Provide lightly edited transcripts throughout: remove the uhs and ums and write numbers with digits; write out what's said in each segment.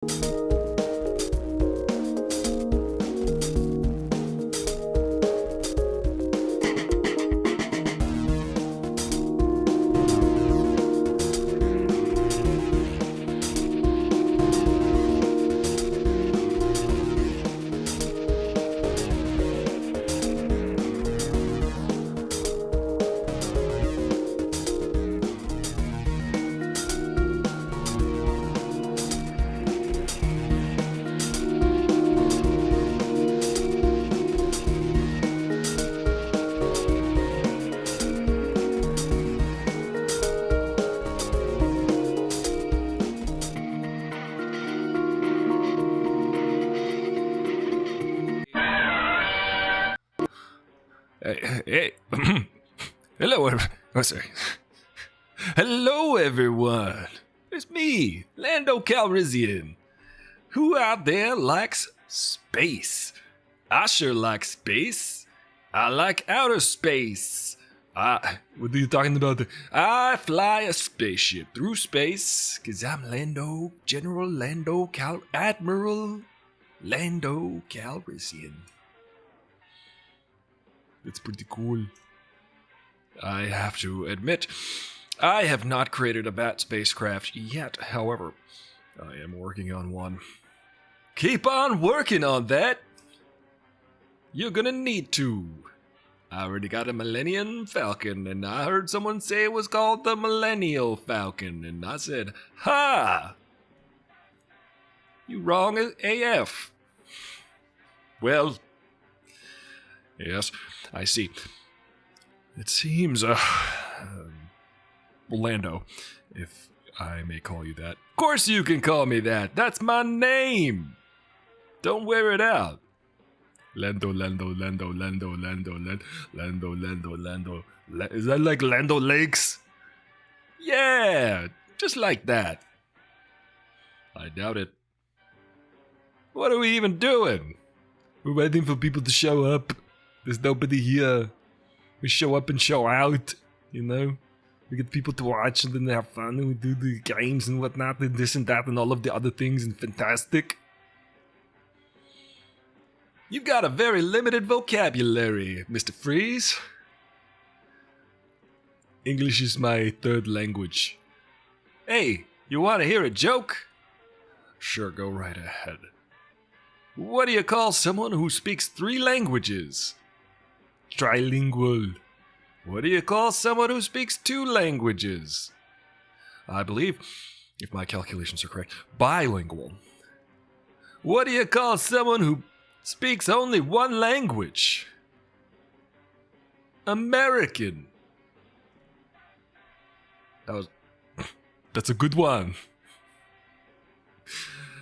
Hey, hello, sorry. Hello, everyone. It's me, Lando Calrissian. Who out there likes space? I sure like space. I like outer space. What are you talking about? I fly a spaceship through space, cause I'm Admiral Lando Calrissian. It's pretty cool. I have to admit, I have not created a bat spacecraft yet. However, I am working on one. Keep on working on that. You're gonna need to. I already got a Millennium Falcon, and I heard someone say it was called the Millennial Falcon, and I said, ha! You wrong as AF. Well, yes, I see. It seems, Lando, if I may call you that. Of course you can call me that. That's my name. Don't wear it out. Lando. Is that like Lando Lakes? Yeah, just like that. I doubt it. What are we even doing? We're waiting for people to show up. There's nobody here. We show up and show out, you know? We get people to watch and then they have fun and we do the games and whatnot and this and that and all of the other things and fantastic. You've got a very limited vocabulary, Mr. Freeze. English is my third language. Hey, you want to hear a joke? Sure, go right ahead. What do you call someone who speaks 3 languages? Trilingual. What do you call someone who speaks 2 languages? I believe, if my calculations are correct, bilingual. What do you call someone who speaks only 1 language? American. That's a good one.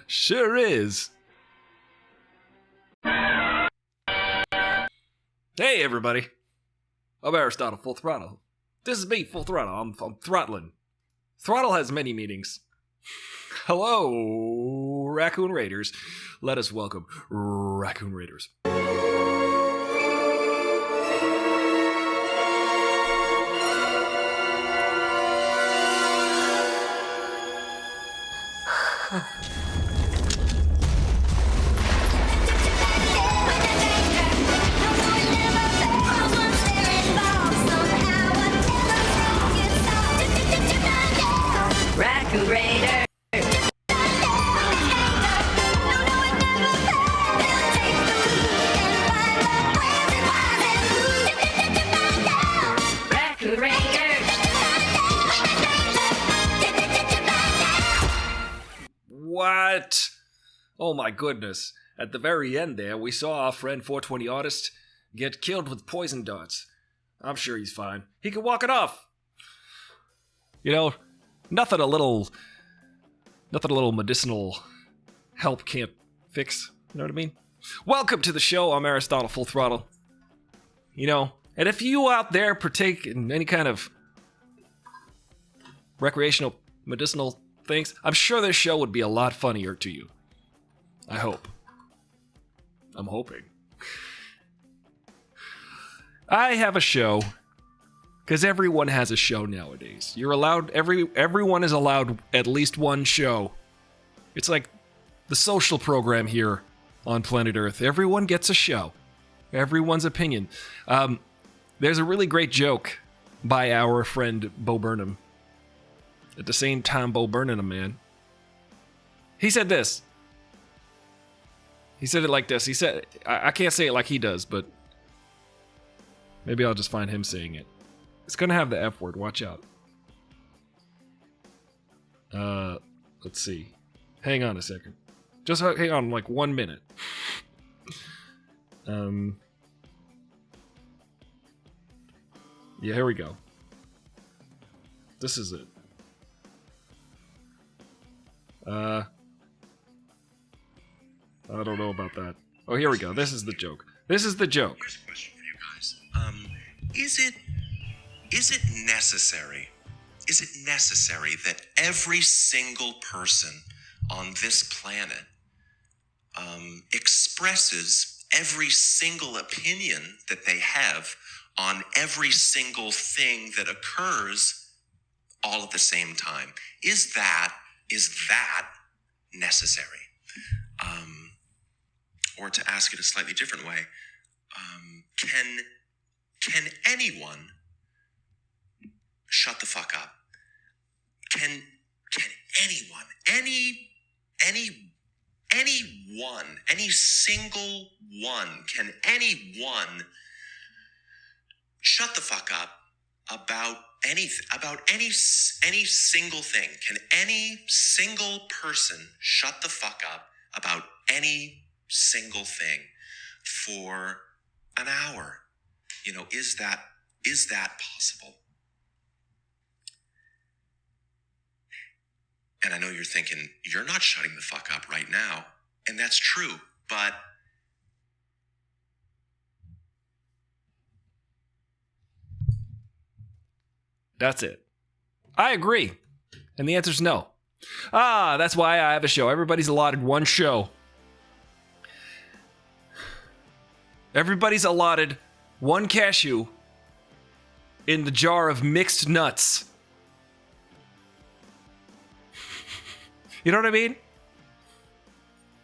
Sure is. Hey everybody, I'm Aristotle Full Throttle. This is me, Full Throttle. I'm throttling. Throttle has many meanings. Hello, Raccoon Raiders. Let us welcome Raccoon Raiders. Raccoon Raider. Raccoon Raider. What? Oh my goodness. At the very end there, we saw our friend 420 Artist get killed with poison darts. I'm sure he's fine. He can walk it off. You know, nothing a little medicinal help can't fix. You know what I mean? Welcome to the show. I'm Aristotle Full Throttle. You know, and if you out there partake in any kind of recreational medicinal things, I'm sure this show would be a lot funnier to you. I hope. I'm hoping. I have a show, because everyone has a show nowadays. You're allowed, everyone is allowed at least one show. It's like the social program here on planet Earth. Everyone gets a show. Everyone's opinion. There's a really great joke by our friend Bo Burnham. At the same time, Bo Burnham, man. He said this. He said it like this. He said, I can't say it like he does, but maybe I'll just find him saying it. It's gonna have the F word. Watch out. Let's see. Hang on a second. Just hang on like 1 minute. Yeah, here we go. This is it. I don't know about that. Oh, here we go. This is the joke. This is the joke. Here's a question for you guys. Is it necessary? Is it necessary that every single person on this planet expresses every single opinion that they have on every single thing that occurs all at the same time? Is that necessary? Or to ask it a slightly different way, can anyone shut the fuck up? Can anyone, any single one, can anyone shut the fuck up about anything, about any single thing? Can any single person shut the fuck up about any single thing for an hour? You know, is that possible? And I know you're thinking, you're not shutting the fuck up right now. And that's true, but That's it. I agree. And the answer's no. That's why I have a show. Everybody's allotted one show. Everybody's allotted one cashew in the jar of mixed nuts. You know what I mean?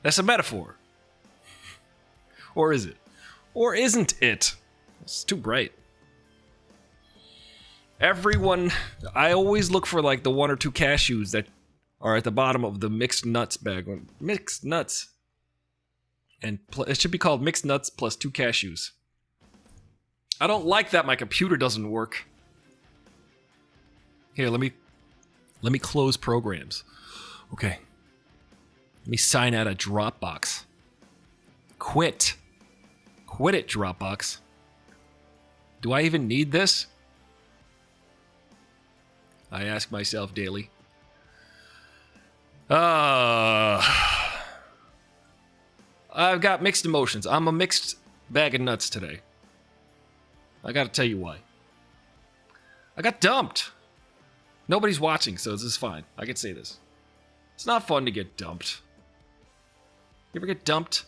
That's a metaphor. Or is it? Or isn't it? It's too bright. Everyone, I always look for like the one or two cashews that are at the bottom of the mixed nuts bag. Mixed nuts. And it should be called mixed nuts plus 2 cashews. I don't like that my computer doesn't work. Here, let me close programs. Okay. Let me sign out of Dropbox. Quit it, Dropbox. Do I even need this? I ask myself daily. I've got mixed emotions. I'm a mixed bag of nuts today. I gotta tell you why. I got dumped. Nobody's watching, so this is fine. I can say this. It's not fun to get dumped. You ever get dumped?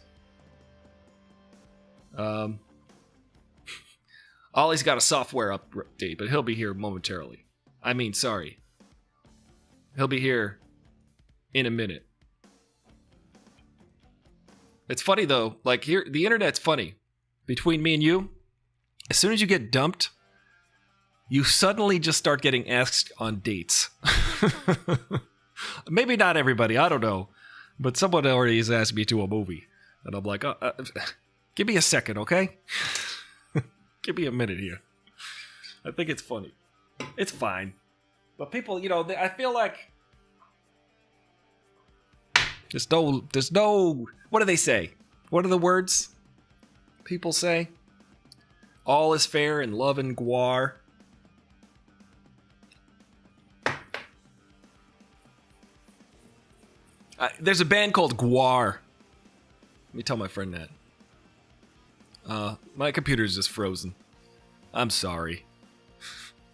Ollie's got a software update, but he'll be here momentarily. I mean, sorry. He'll be here in a minute. It's funny though, like here, the internet's funny. Between me and you, as soon as you get dumped, you suddenly just start getting asked on dates. Maybe not everybody, I don't know. But someone already has asked me to a movie. And I'm like, give me a second, okay? Give me a minute here. I think it's funny. It's fine. But people, you know, I feel like there's no, what do they say? What are the words people say? All is fair in love and guar. There's a band called Guar. Let me tell my friend that. My computer's just frozen. I'm sorry.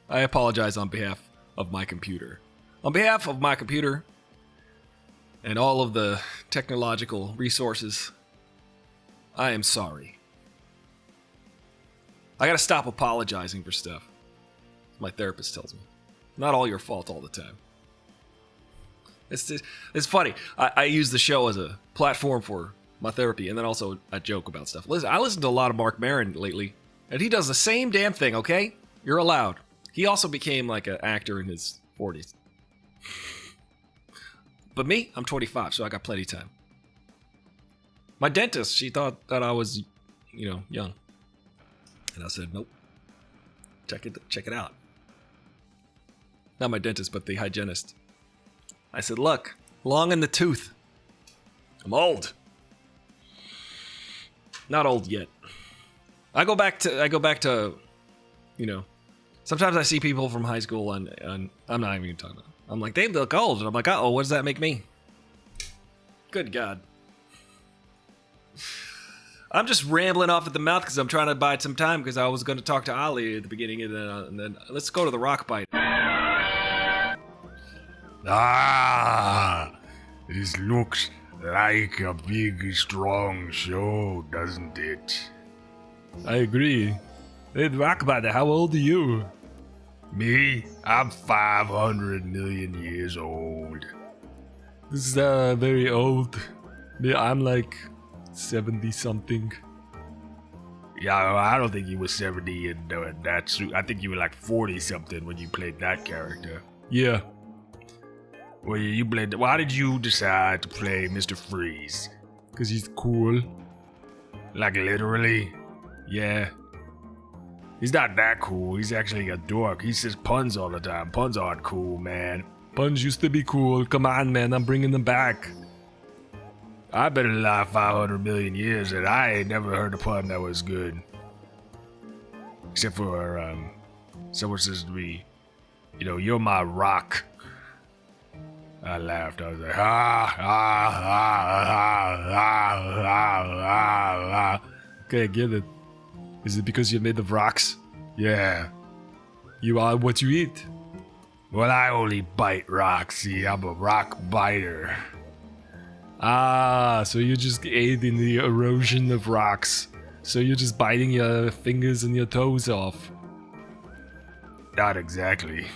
I apologize on behalf of my computer. On behalf of my computer and all of the technological resources, I am sorry. I gotta stop apologizing for stuff. My therapist tells me. Not all your fault all the time. It's funny. I use the show as a platform for my therapy, and then also a joke about stuff. Listen, I listen to a lot of Mark Maron lately, and he does the same damn thing. Okay, you're allowed. He also became like an actor in his 40s. But me, I'm 25, so I got plenty of time. My dentist, she thought that I was, young, and I said nope. Check it out. Not my dentist, but the hygienist. I said, look, long in the tooth. I'm old. Not old yet. I go back to, sometimes I see people from high school and I'm not even talking about it. I'm like, they look old. And I'm like, uh-oh, what does that make me? Good God. I'm just rambling off at the mouth because I'm trying to buy some time because I was going to talk to Ali at the beginning and then let's go to the rock bite. Ah, this looks like a big, strong show, doesn't it? I agree. Hey, Rockbiter, how old are you? Me? I'm 500 million years old. This is very old. Yeah, I'm like 70-something. Yeah, I don't think you were 70 in that suit. I think you were like 40-something when you played that character. Yeah. Well, you played. Why did you decide to play Mr. Freeze? Because he's cool. Like literally? Yeah. He's not that cool. He's actually a dork. He says puns all the time. Puns aren't cool, man. Puns used to be cool. Come on, man. I'm bringing them back. I've been alive 500 million years and I ain't never heard a pun that was good. Except for, someone says to me, you're my rock. I laughed. I was like, Okay, I get it. Is it because you're made of rocks? Yeah. You are what you eat. Well, I only bite rocks. See, I'm a rock biter. Ah, so you just aid in the erosion of rocks. So you're just biting your fingers and your toes off. Not exactly.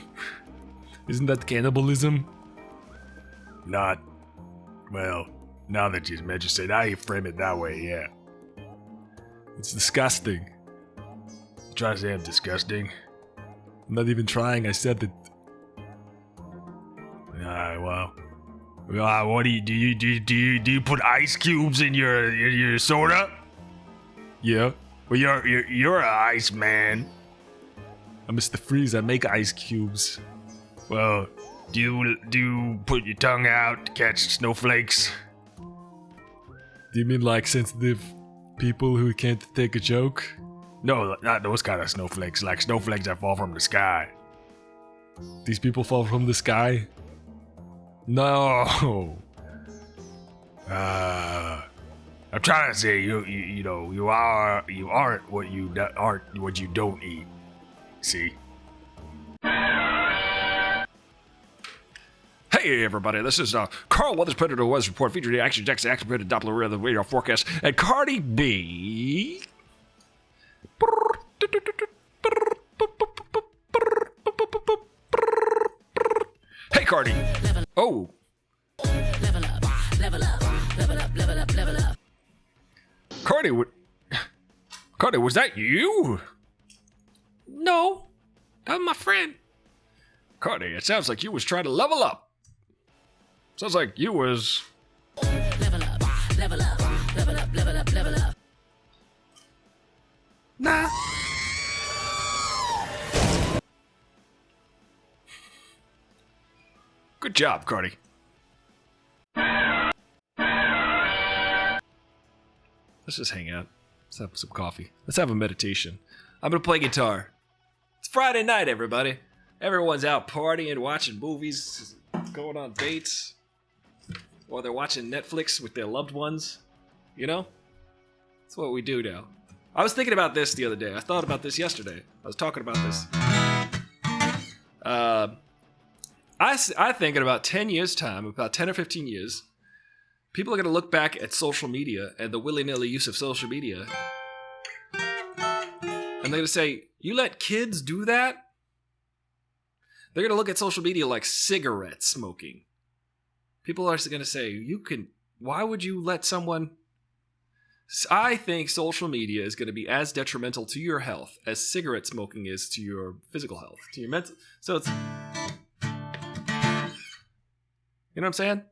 Isn't that cannibalism? Not. Well, now that you mention it, now you frame it that way, yeah. It's disgusting. You try to say I'm disgusting? I'm not even trying, I said it. Alright, well. What do you put ice cubes in your soda? Yeah. Well, you're an ice man. I'm Mr. Freeze, I make ice cubes. Well, do you put your tongue out to catch snowflakes? Do you mean like sensitive people who can't take a joke? No, not those kind of snowflakes. Like snowflakes that fall from the sky. These people fall from the sky? No. I'm trying to say you aren't what you don't eat. See. Hey everybody, this is Carl Weathers Predator Weather Report featuring the Action Jackson Action Predator Doppler weather radar forecast and Cardi B. Hey Cardi. Oh. Level up, level up, level up, level up, level up. Cardi, was that you? No, that was my friend. Cardi, it sounds like you was trying to level up. Sounds like you was... Level up, level up, level up, level up, level up. Nah. Good job, Cardi. Let's just hang out. Let's have some coffee. Let's have a meditation. I'm gonna play guitar. It's Friday night, everybody. Everyone's out partying, watching movies, going on dates, or they're watching Netflix with their loved ones. You know? That's what we do now. I was thinking about this the other day. I thought about this yesterday. I was talking about this. I think in about 10 years' time, about 10 or 15 years, people are going to look back at social media and the willy-nilly use of social media, and they're going to say, you let kids do that? They're going to look at social media like cigarette smoking. People are going to say, why would you let someone... I think social media is going to be as detrimental to your health as cigarette smoking is to your physical health, to your mental... So it's... You know what I'm saying?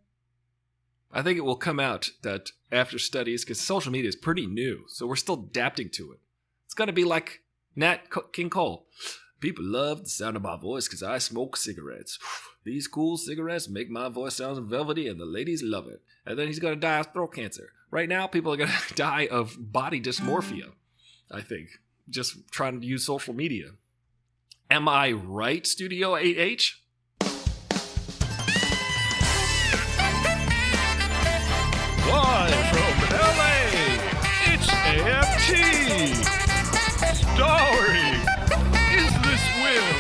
I think it will come out that after studies, because social media is pretty new, so we're still adapting to it. It's going to be like King Cole. People love the sound of my voice because I smoke cigarettes. These cool cigarettes make my voice sound velvety and the ladies love it. And then he's going to die of throat cancer. Right now, people are going to die of body dysmorphia, I think, just trying to use social media. Am I right, Studio 8H? Live from LA, it's AFT. Starring Is This Will,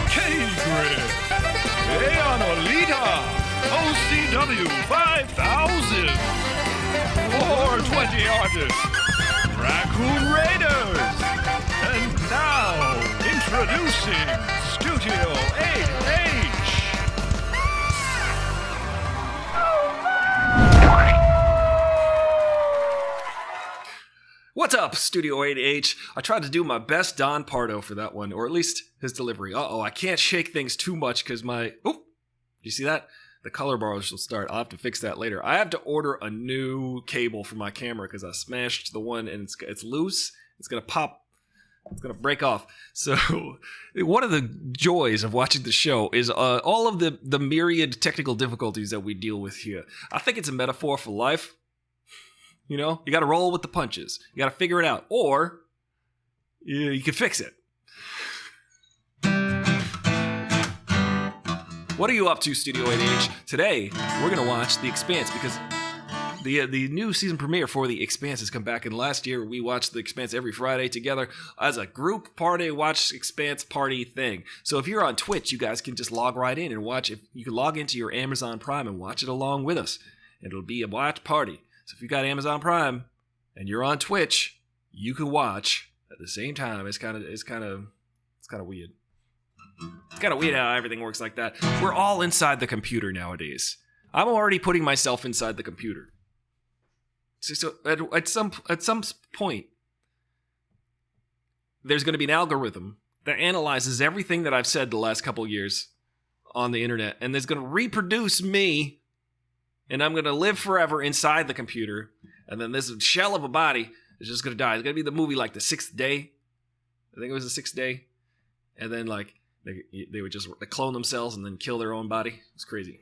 K-Grip, Ayanolita, OCW 5000, 420 Artists, Raccoon Raiders, and now introducing Studio 8H. What's up, Studio 8H? I tried to do my best Don Pardo for that one, or at least his delivery. Uh-oh, I can't shake things too much because my... Oh, you see that? The color bars will start. I'll have to fix that later. I have to order a new cable for my camera because I smashed the one and it's loose. It's going to pop. It's going to break off. So one of the joys of watching the show is all of the myriad technical difficulties that we deal with here. I think it's a metaphor for life. You know, you got to roll with the punches. You got to figure it out. Or you can fix it. What are you up to, Studio 8H? Today, we're going to watch The Expanse because the new season premiere for The Expanse has come back. And last year, we watched The Expanse every Friday together as a group party watch Expanse party thing. So if you're on Twitch, you guys can just log right in and watch it. You can log into your Amazon Prime and watch it along with us. It'll be a watch party. So if you got Amazon Prime and you're on Twitch, you can watch at the same time. It's kind of weird. It's kind of weird how everything works like that. We're all inside the computer nowadays. I'm already putting myself inside the computer. So at some point, there's going to be an algorithm that analyzes everything that I've said the last couple years on the internet, and is going to reproduce me. And I'm going to live forever inside the computer. And then this shell of a body is just going to die. It's going to be the movie like The Sixth Day. I think it was The Sixth Day. And then like they would just clone themselves and then kill their own body. It's crazy.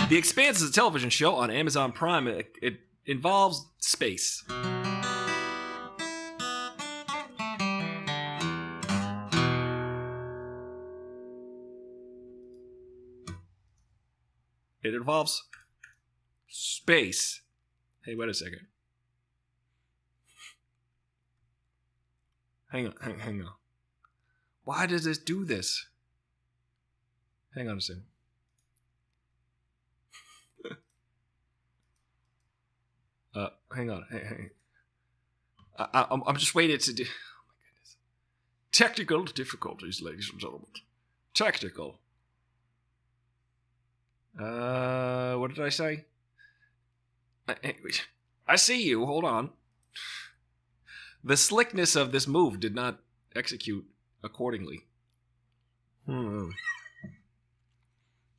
The Expanse is a television show on Amazon Prime. It involves space. It involves space. Hey, wait a second. Hang on. Why does this do this? Hang on a second. Hang on. I'm just waiting to do... Oh my goodness. Technical difficulties, ladies and gentlemen. Technical. What did I say? I see you. Hold on. The slickness of this move did not execute accordingly.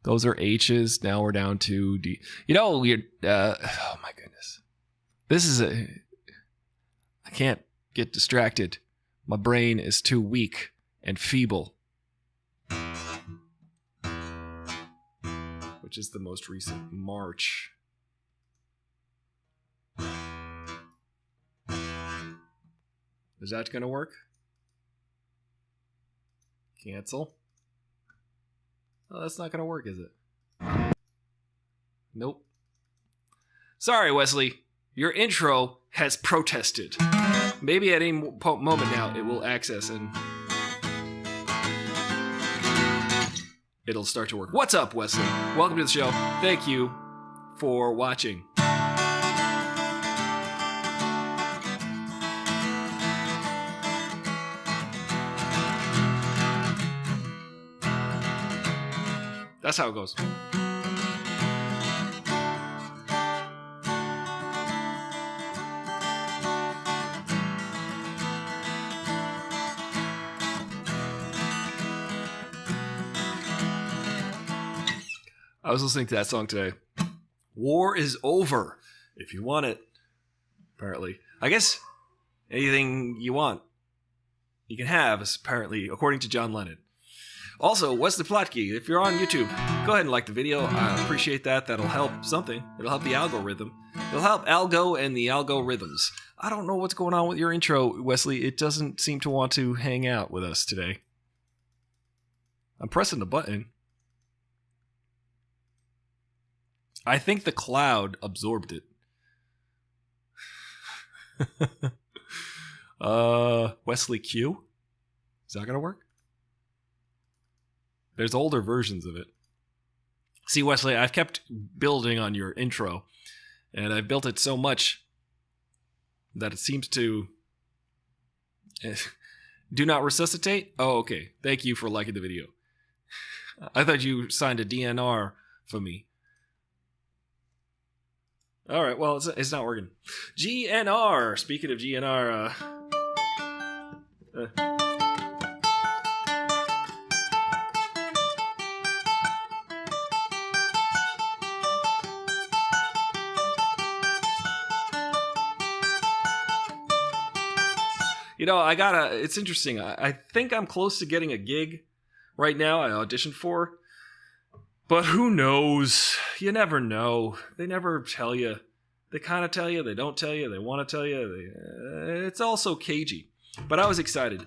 Those are H's. Now we're down to D. You know, weird. Oh my goodness. This is I can't get distracted. My brain is too weak and feeble. Which is the most recent March. Is that going to work? Cancel. Oh, that's not going to work, is it? Nope. Sorry, Wesley. Your intro has protested. Maybe at any moment now it will access and it'll start to work. What's up, Wesley? Welcome to the show. Thank you for watching. That's how it goes. I was listening to that song today. War is over. If you want it, apparently. I guess anything you want, you can have, is apparently, according to John Lennon. Also, Wesley Plotke, if you're on YouTube, go ahead and like the video. I appreciate that. That'll help something. It'll help the algorithm. It'll help Algo and the algorithms. I don't know what's going on with your intro, Wesley. It doesn't seem to want to hang out with us today. I'm pressing the button. I think the cloud absorbed it. Wesley Q? Is that gonna work? There's older versions of it. See, Wesley, I've kept building on your intro, and I've built it so much that it seems to... Do not resuscitate? Oh, okay. Thank you for liking the video. I thought you signed a DNR for me. All right, well, it's not working. GNR. Speaking of GNR, you know, it's interesting. I think I'm close to getting a gig right now I auditioned for. But who knows? You never know. They never tell you. They kind of tell you. They don't tell you. They want to tell you. It's all so cagey. But I was excited.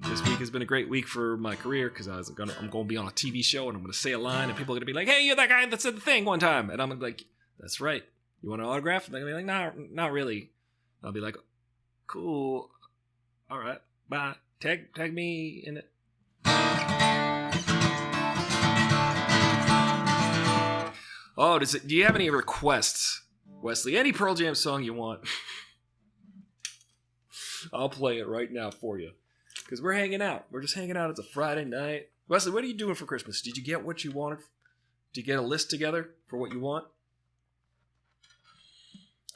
This week has been a great week for my career because I'm going to be on a TV show and I'm going to say a line and people are going to be like, "Hey, you're that guy that said the thing one time." And I'm like, "That's right. You want an autograph?" And they're going to be like, "No, not really." I'll be like, "Cool. All right. Bye. Tag me in it." Oh, do you have any requests, Wesley? Any Pearl Jam song you want? I'll play it right now for you. Because we're hanging out. We're just hanging out. It's a Friday night. Wesley, what are you doing for Christmas? Did you get what you wanted? Did you get a list together for what you want?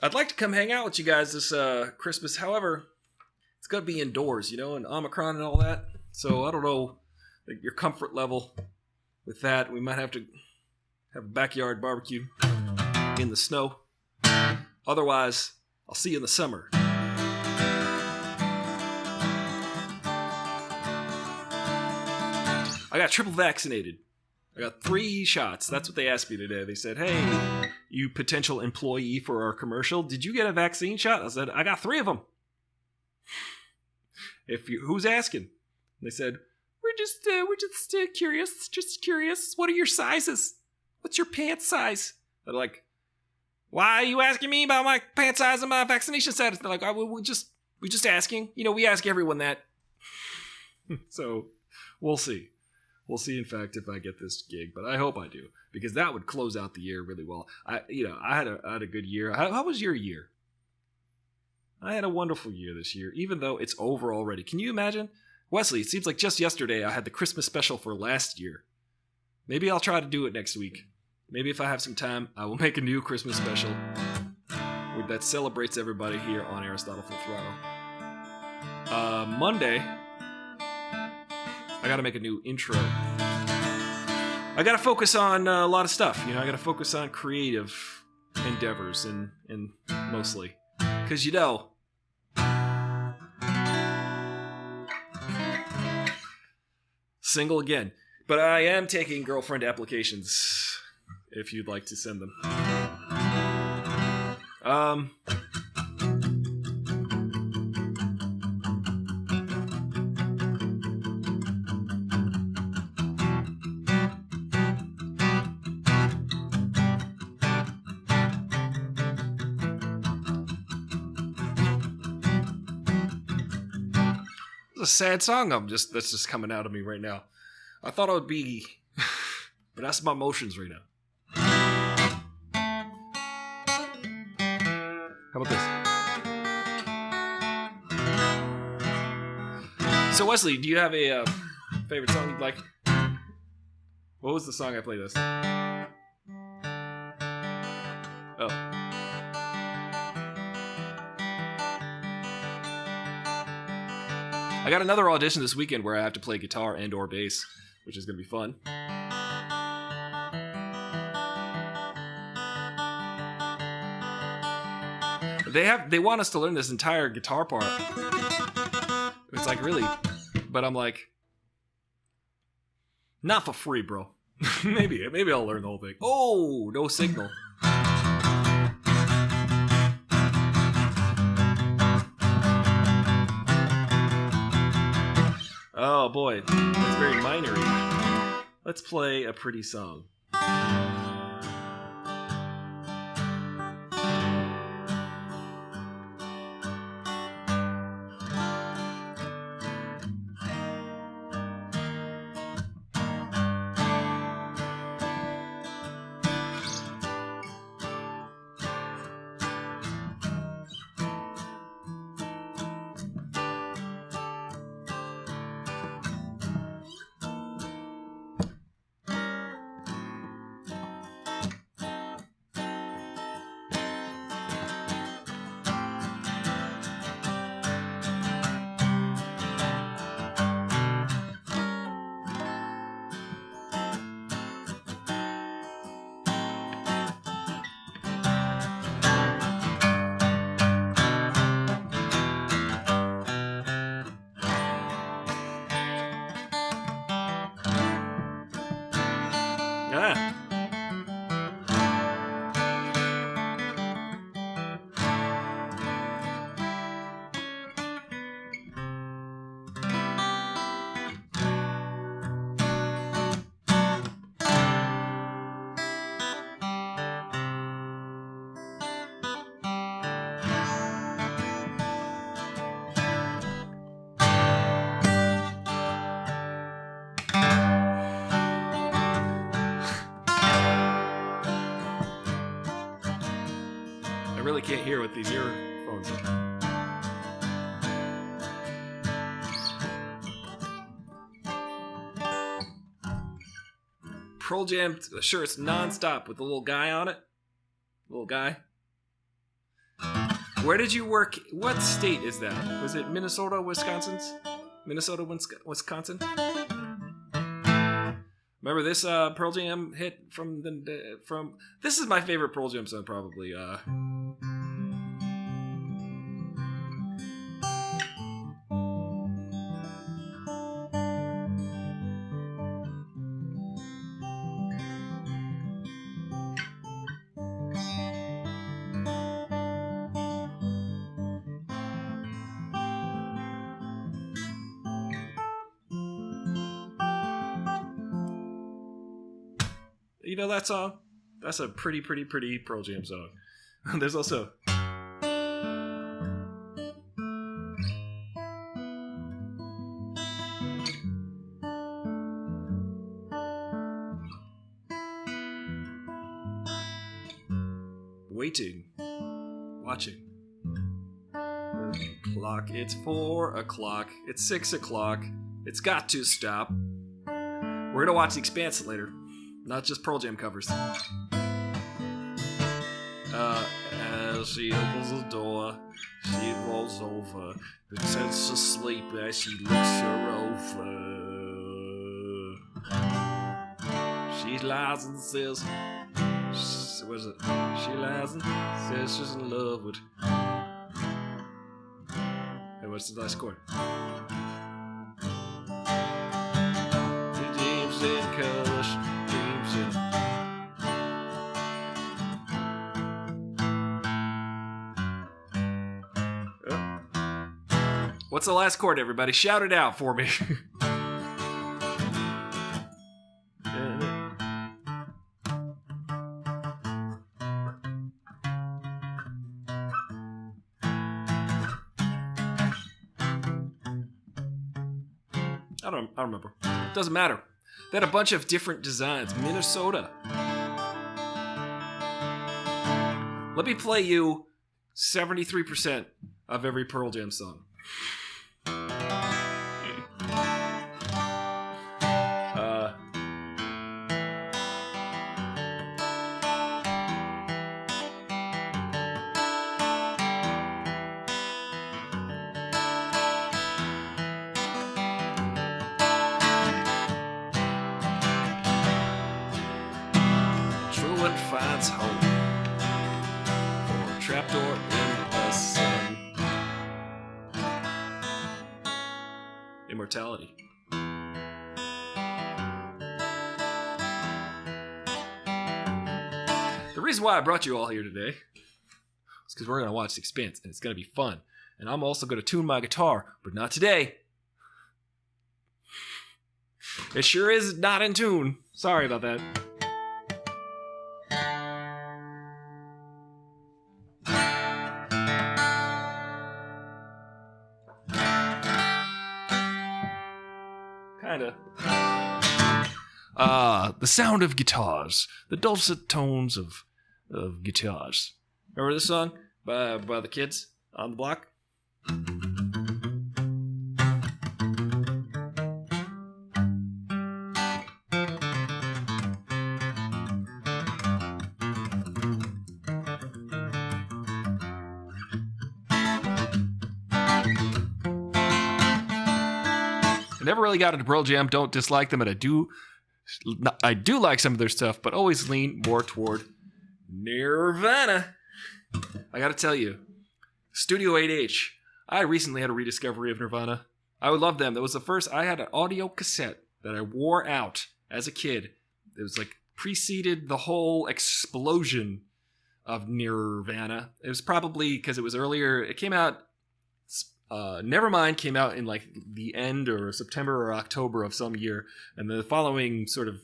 I'd like to come hang out with you guys this Christmas. However, it's got to be indoors, and Omicron and all that. So I don't know your comfort level with that. We might have to have a backyard barbecue in the snow. Otherwise, I'll see you in the summer. I got triple vaccinated. I got 3 shots. That's what they asked me today. They said, "Hey, you potential employee for our commercial, did you get a vaccine shot?" I said, "I got 3 of them." Who's asking? They said, we're just curious. Just curious. What are your sizes? What's your pants size? They're like, "Why are you asking me about my pants size and my vaccination status?" They're like, we're just asking. We ask everyone that. So we'll see. We'll see, in fact, if I get this gig, but I hope I do, because that would close out the year really well. I had a good year. How was your year? I had a wonderful year this year, even though it's over already. Can you imagine? Wesley, it seems like just yesterday I had the Christmas special for last year. Maybe I'll try to do it next week. Maybe if I have some time, I will make a new Christmas special that celebrates everybody here on Aristotle Full Throttle. Monday, I gotta make a new intro. I gotta focus on a lot of stuff. I gotta focus on creative endeavors and mostly. Because single again. But I am taking girlfriend applications if you'd like to send them. It's a sad song that's just coming out of me right now. I thought it would be, but that's my emotions right now. How about this? So Wesley, do you have a favorite song you'd like? What was the song I played this? Oh. I got another audition this weekend where I have to play guitar and or bass, which is going to be fun. They want us to learn this entire guitar part. It's like, really? But I'm like, not for free, bro. maybe I'll learn the whole thing. Oh, no signal. Oh boy, that's very minory. Let's play a pretty song. Ah. I really can't hear with these earphones in. Pearl Jam shirts non-stop with the little guy on it. Little guy. Where did you work? What state is that? Was it Minnesota, Wisconsin? Minnesota, Wisconsin? Remember this Pearl Jam hit from this is my favorite Pearl Jam song probably. You know that song? That's a pretty Pearl Jam song. There's also waiting, watching. The clock, it's 4 o'clock, it's 6 o'clock, it's got to stop. We're gonna watch The Expanse later. Not just Pearl Jam covers. As she opens the door, she rolls over, pretends to sleep as she looks her over. She lies and says, what is it? She lies and says she's in love with. Hey, what's the last chord? Dreams in colors. What's the last chord, everybody? Shout it out for me. I don't remember. Doesn't matter. They had a bunch of different designs. Minnesota. Let me play you 73% of every Pearl Jam song. immortality. The reason why I brought you all here today is because we're going to watch Expanse, and it's going to be fun. And I'm also going to tune my guitar, but not today. It sure is not in tune. Sorry about that. Kinda. The sound of guitars. The dulcet tones of guitars. Remember this song by the kids on the block? I never really got into Pearl Jam. Don't dislike them, and I do like some of their stuff, but always lean more toward Nirvana. I gotta tell you, Studio 8H. I recently had a rediscovery of Nirvana. I would love them. That was the first. I had an audio cassette that I wore out as a kid. It was like preceded the whole explosion of Nirvana. It was probably because it was earlier. It came out. Nevermind came out in like the end or September or October of some year, and the following sort of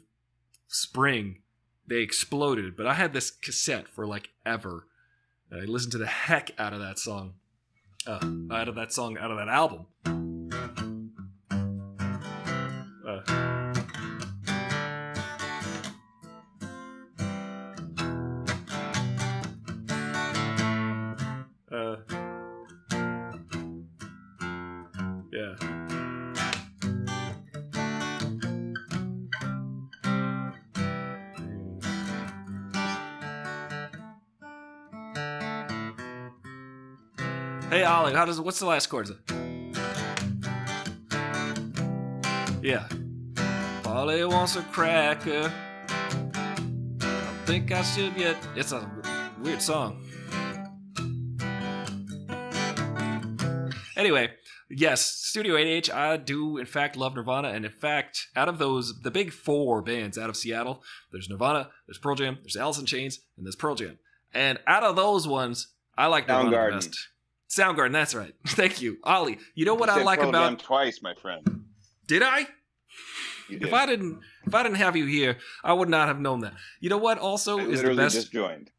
spring they exploded. But I had this cassette for like ever. I listened to the heck out of that song, out of that album. Yeah. Hey Ollie, what's the last chord? Yeah. Ollie wants a cracker. I think I should get. It's a weird song. Anyway, yes, Studio 8H, I do in fact love Nirvana, and in fact, out of the big four bands out of Seattle, there's Nirvana, there's Pearl Jam, there's Alice in Chains, and there's Pearl Jam. And out of those ones, I like Nirvana the best. Soundgarden, that's right. Thank you. Ollie, you know what I like Pearl about... Jam twice, my friend. Did I? You did. If I didn't have you here, I would not have known that. You know what also is the best... just joined.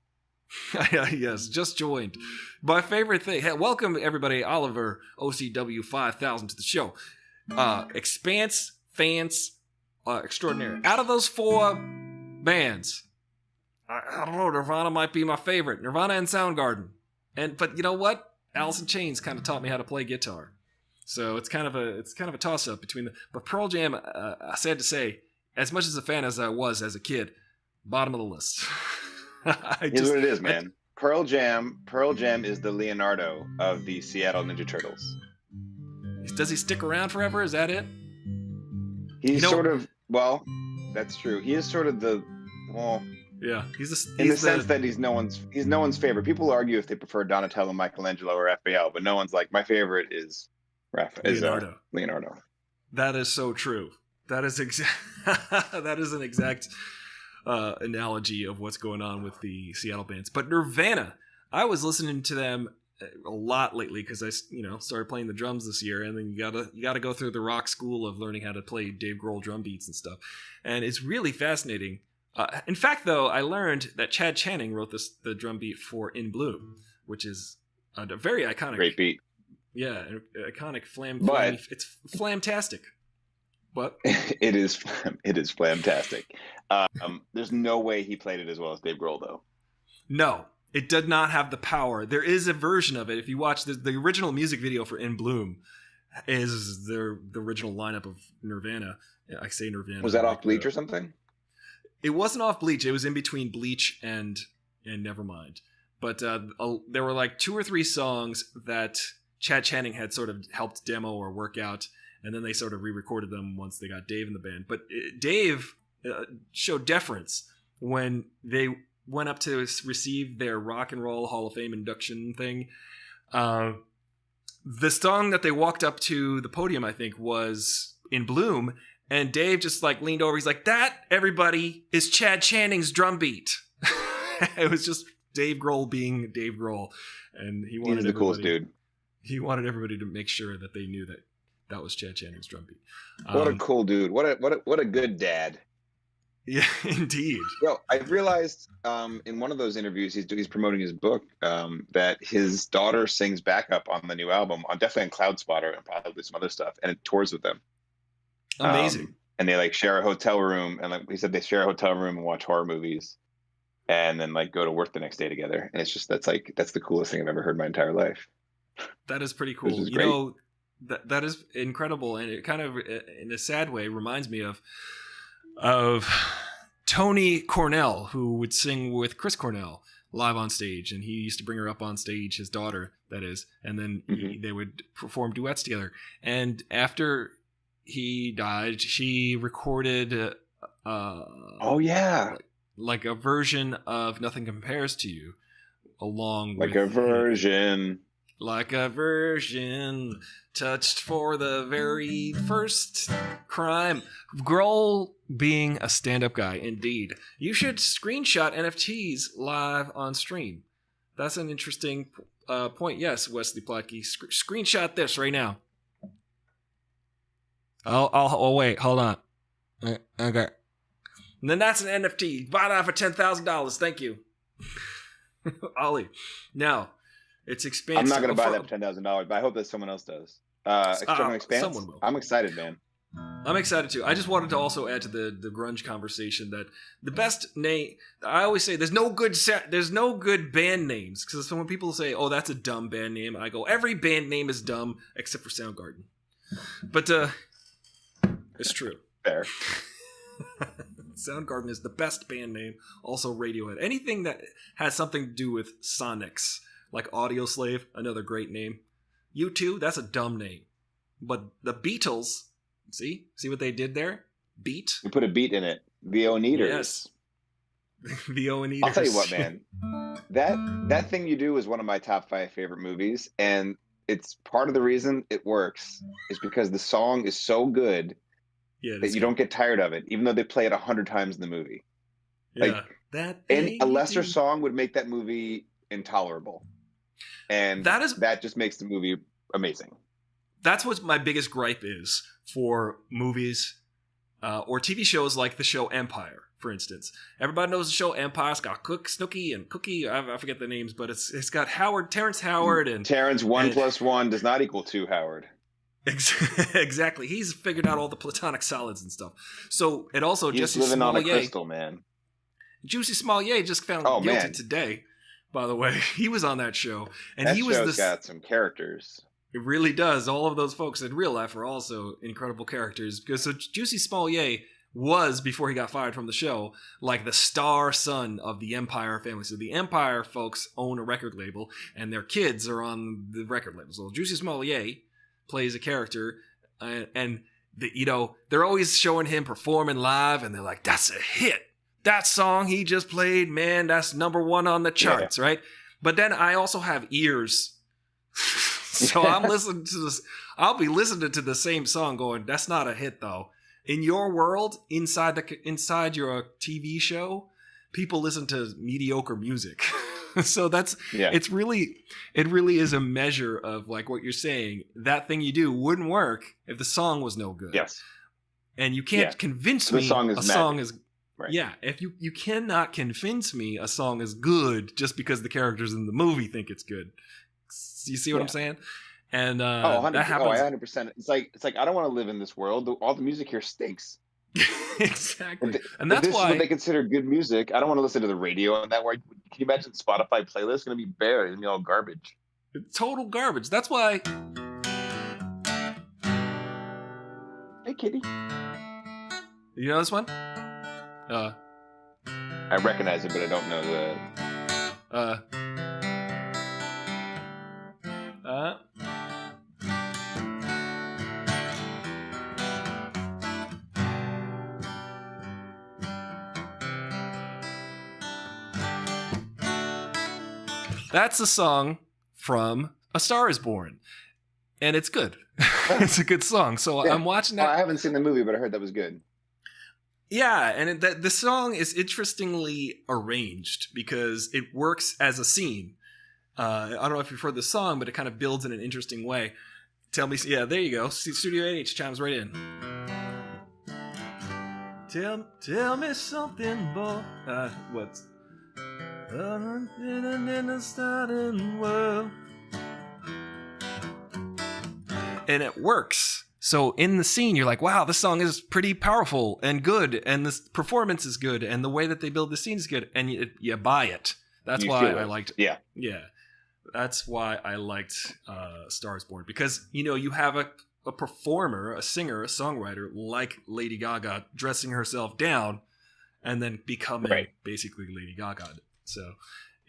Yes, just joined. My favorite thing. Hey, welcome everybody, Oliver OCW 5000 to the show. Expanse fans extraordinary. Out of those four bands, I don't know. Nirvana might be my favorite. Nirvana and Soundgarden, but you know what? Alice in Chains kind of taught me how to play guitar, so it's kind of a toss up between the. But Pearl Jam, sad to say, as much as a fan as I was as a kid, bottom of the list. Here's what it is, man. Pearl Jam is the Leonardo of the Seattle Ninja Turtles. Does he stick around forever? Is that it? He's well, that's true. He is sort of yeah. He's in the sense that he's no one's favorite. People argue if they prefer Donatello, Michelangelo, or Raphael, but no one's like, my favorite is Leonardo. That is so true. That is that is an exact analogy of what's going on with the Seattle bands. But Nirvana, I was listening to them a lot lately because I started playing the drums this year, and then you gotta go through the rock school of learning how to play Dave Grohl drum beats and stuff, and it's really fascinating. In fact, though, I learned that Chad Channing wrote the drum beat for "In Bloom," which is a very iconic, great beat. Yeah, iconic but it's flamtastic. What? It is flamtastic. There's no way he played it as well as Dave Grohl, though. No, it did not have the power. There is a version of it. If you watch the original music video for "In Bloom," is the original lineup of Nirvana. I say Nirvana. Was that off Bleach or something? It wasn't off Bleach. It was in between Bleach and Nevermind. But there were like 2 or 3 songs that Chad Channing had sort of helped demo or work out, and then they sort of re-recorded them once they got Dave in the band. But Dave showed deference when they went up to receive their Rock and Roll Hall of Fame induction thing. the song that they walked up to the podium, I think, was In Bloom. And Dave just like leaned over. He's like, that, everybody, is Chad Channing's drum beat. It was just Dave Grohl being Dave Grohl. And He's the coolest dude. He wanted everybody to make sure that they knew that that was Chad Channing's drum beat. What a cool dude. What a good dad. Yeah, indeed. Yo, I realized in one of those interviews, he's promoting his book, that his daughter sings backup on the new album, definitely on Cloud Spotter and probably some other stuff, and it tours with them. Amazing. And they like share a hotel room, and like he said, they share a hotel room and watch horror movies, and then like go to work the next day together. And it's just that's the coolest thing I've ever heard in my entire life. That is pretty cool. You know, that is incredible, and it kind of, in a sad way, reminds me of Tony Cornell, who would sing with Chris Cornell live on stage, and he used to bring her up on stage, his daughter, that is, and then they would perform duets together. And after he died, she recorded like a version of Nothing Compares to You, along with like a version touched for the very first crime. Grohl being a stand-up guy, indeed. You should screenshot NFTs live on stream. That's an interesting point. Yes, Wesley Plotke. Screenshot this right now. Oh, wait, hold on. Okay. And then that's an NFT. Buy that for $10,000. Thank you. Ollie. Now, it's Expanse. I'm not going to buy that for $10,000, but I hope that someone else does. Expanse. Someone will. I'm excited, man. I'm excited too. I just wanted to also add to the grunge conversation that the best name, I always say there's no good band names, because when people say, oh, that's a dumb band name, I go, every band name is dumb except for Soundgarden. But it's true. Fair. Soundgarden is the best band name. Also Radiohead. Anything that has something to do with sonics, like Audioslave, another great name. U2, that's a dumb name. But the Beatles, see what they did there? Beat. You put a beat in it. The Oneaters. Yes. The Oneaters. I'll tell you what, man. That Thing You Do is one of my top 5 favorite movies, and it's part of the reason it works is because the song is so good that you don't get tired of it, even though they play it 100 times in the movie. Yeah. Like, a lesser song would make that movie intolerable. And that just makes the movie amazing. That's what my biggest gripe is for movies or TV shows like the show Empire, for instance. Everybody knows the show Empire. It's got Snooki and Cookie. I forget the names, but it's got Terrence Howard and Terrence. 1 + 1 does not equal 2. Howard. Exactly. He's figured out all the platonic solids and stuff. So it also He's Jesse living Smollett, on a crystal, man. Juicy Smollett just found guilty today. By the way, he was on that show, and that show's got some characters. It really does. All of those folks in real life are also incredible characters. Because Juicy Smollett was, before he got fired from the show, like the star son of the Empire family. So the Empire folks own a record label, and their kids are on the record label. So Juicy Smollett plays a character, and they're always showing him performing live, and they're like, "That's a hit. That song he just played, man, that's #1 on the charts," right? But then I also have ears. So I'm listening to this. I'll be listening to the same song going, that's not a hit though. In your world, inside your TV show, people listen to mediocre music. So it really is a measure of like what you're saying. That Thing You Do wouldn't work if the song was no good. Yes. And you can't convince me a song is right. Yeah, if you cannot convince me a song is good just because the characters in the movie think it's good. You see what I'm saying? And that happens. 100%. It's like I don't want to live in this world. All the music here stinks. Exactly. And that's why this is what they consider good music. I don't want to listen to the radio on that. Can you imagine Spotify playlist? It's going to be bare. It's going to be all garbage. It's total garbage. That's why. Hey, kitty. You know this one? I recognize it, but I don't know the. That's a song from A Star Is Born. and it's good. It's a good song. So Yeah. I'm watching Oh, that. I haven't seen the movie, but I heard that was good. Yeah, and the song is interestingly arranged because it works as a scene. I don't know if you've heard the song, but it kind of builds in an interesting way. Tell me, yeah, there you go. Studio 8H chimes right in. Tell me something, boy. What's in the starting world? And it works. So in the scene, you're like, wow, this song is pretty powerful and good, and this performance is good, and the way that they build the scene is good, and you buy it. That's why I liked it. Yeah. That's why I liked Stars Born, because you have a performer, a singer, a songwriter like Lady Gaga dressing herself down and then becoming basically Lady Gaga. So,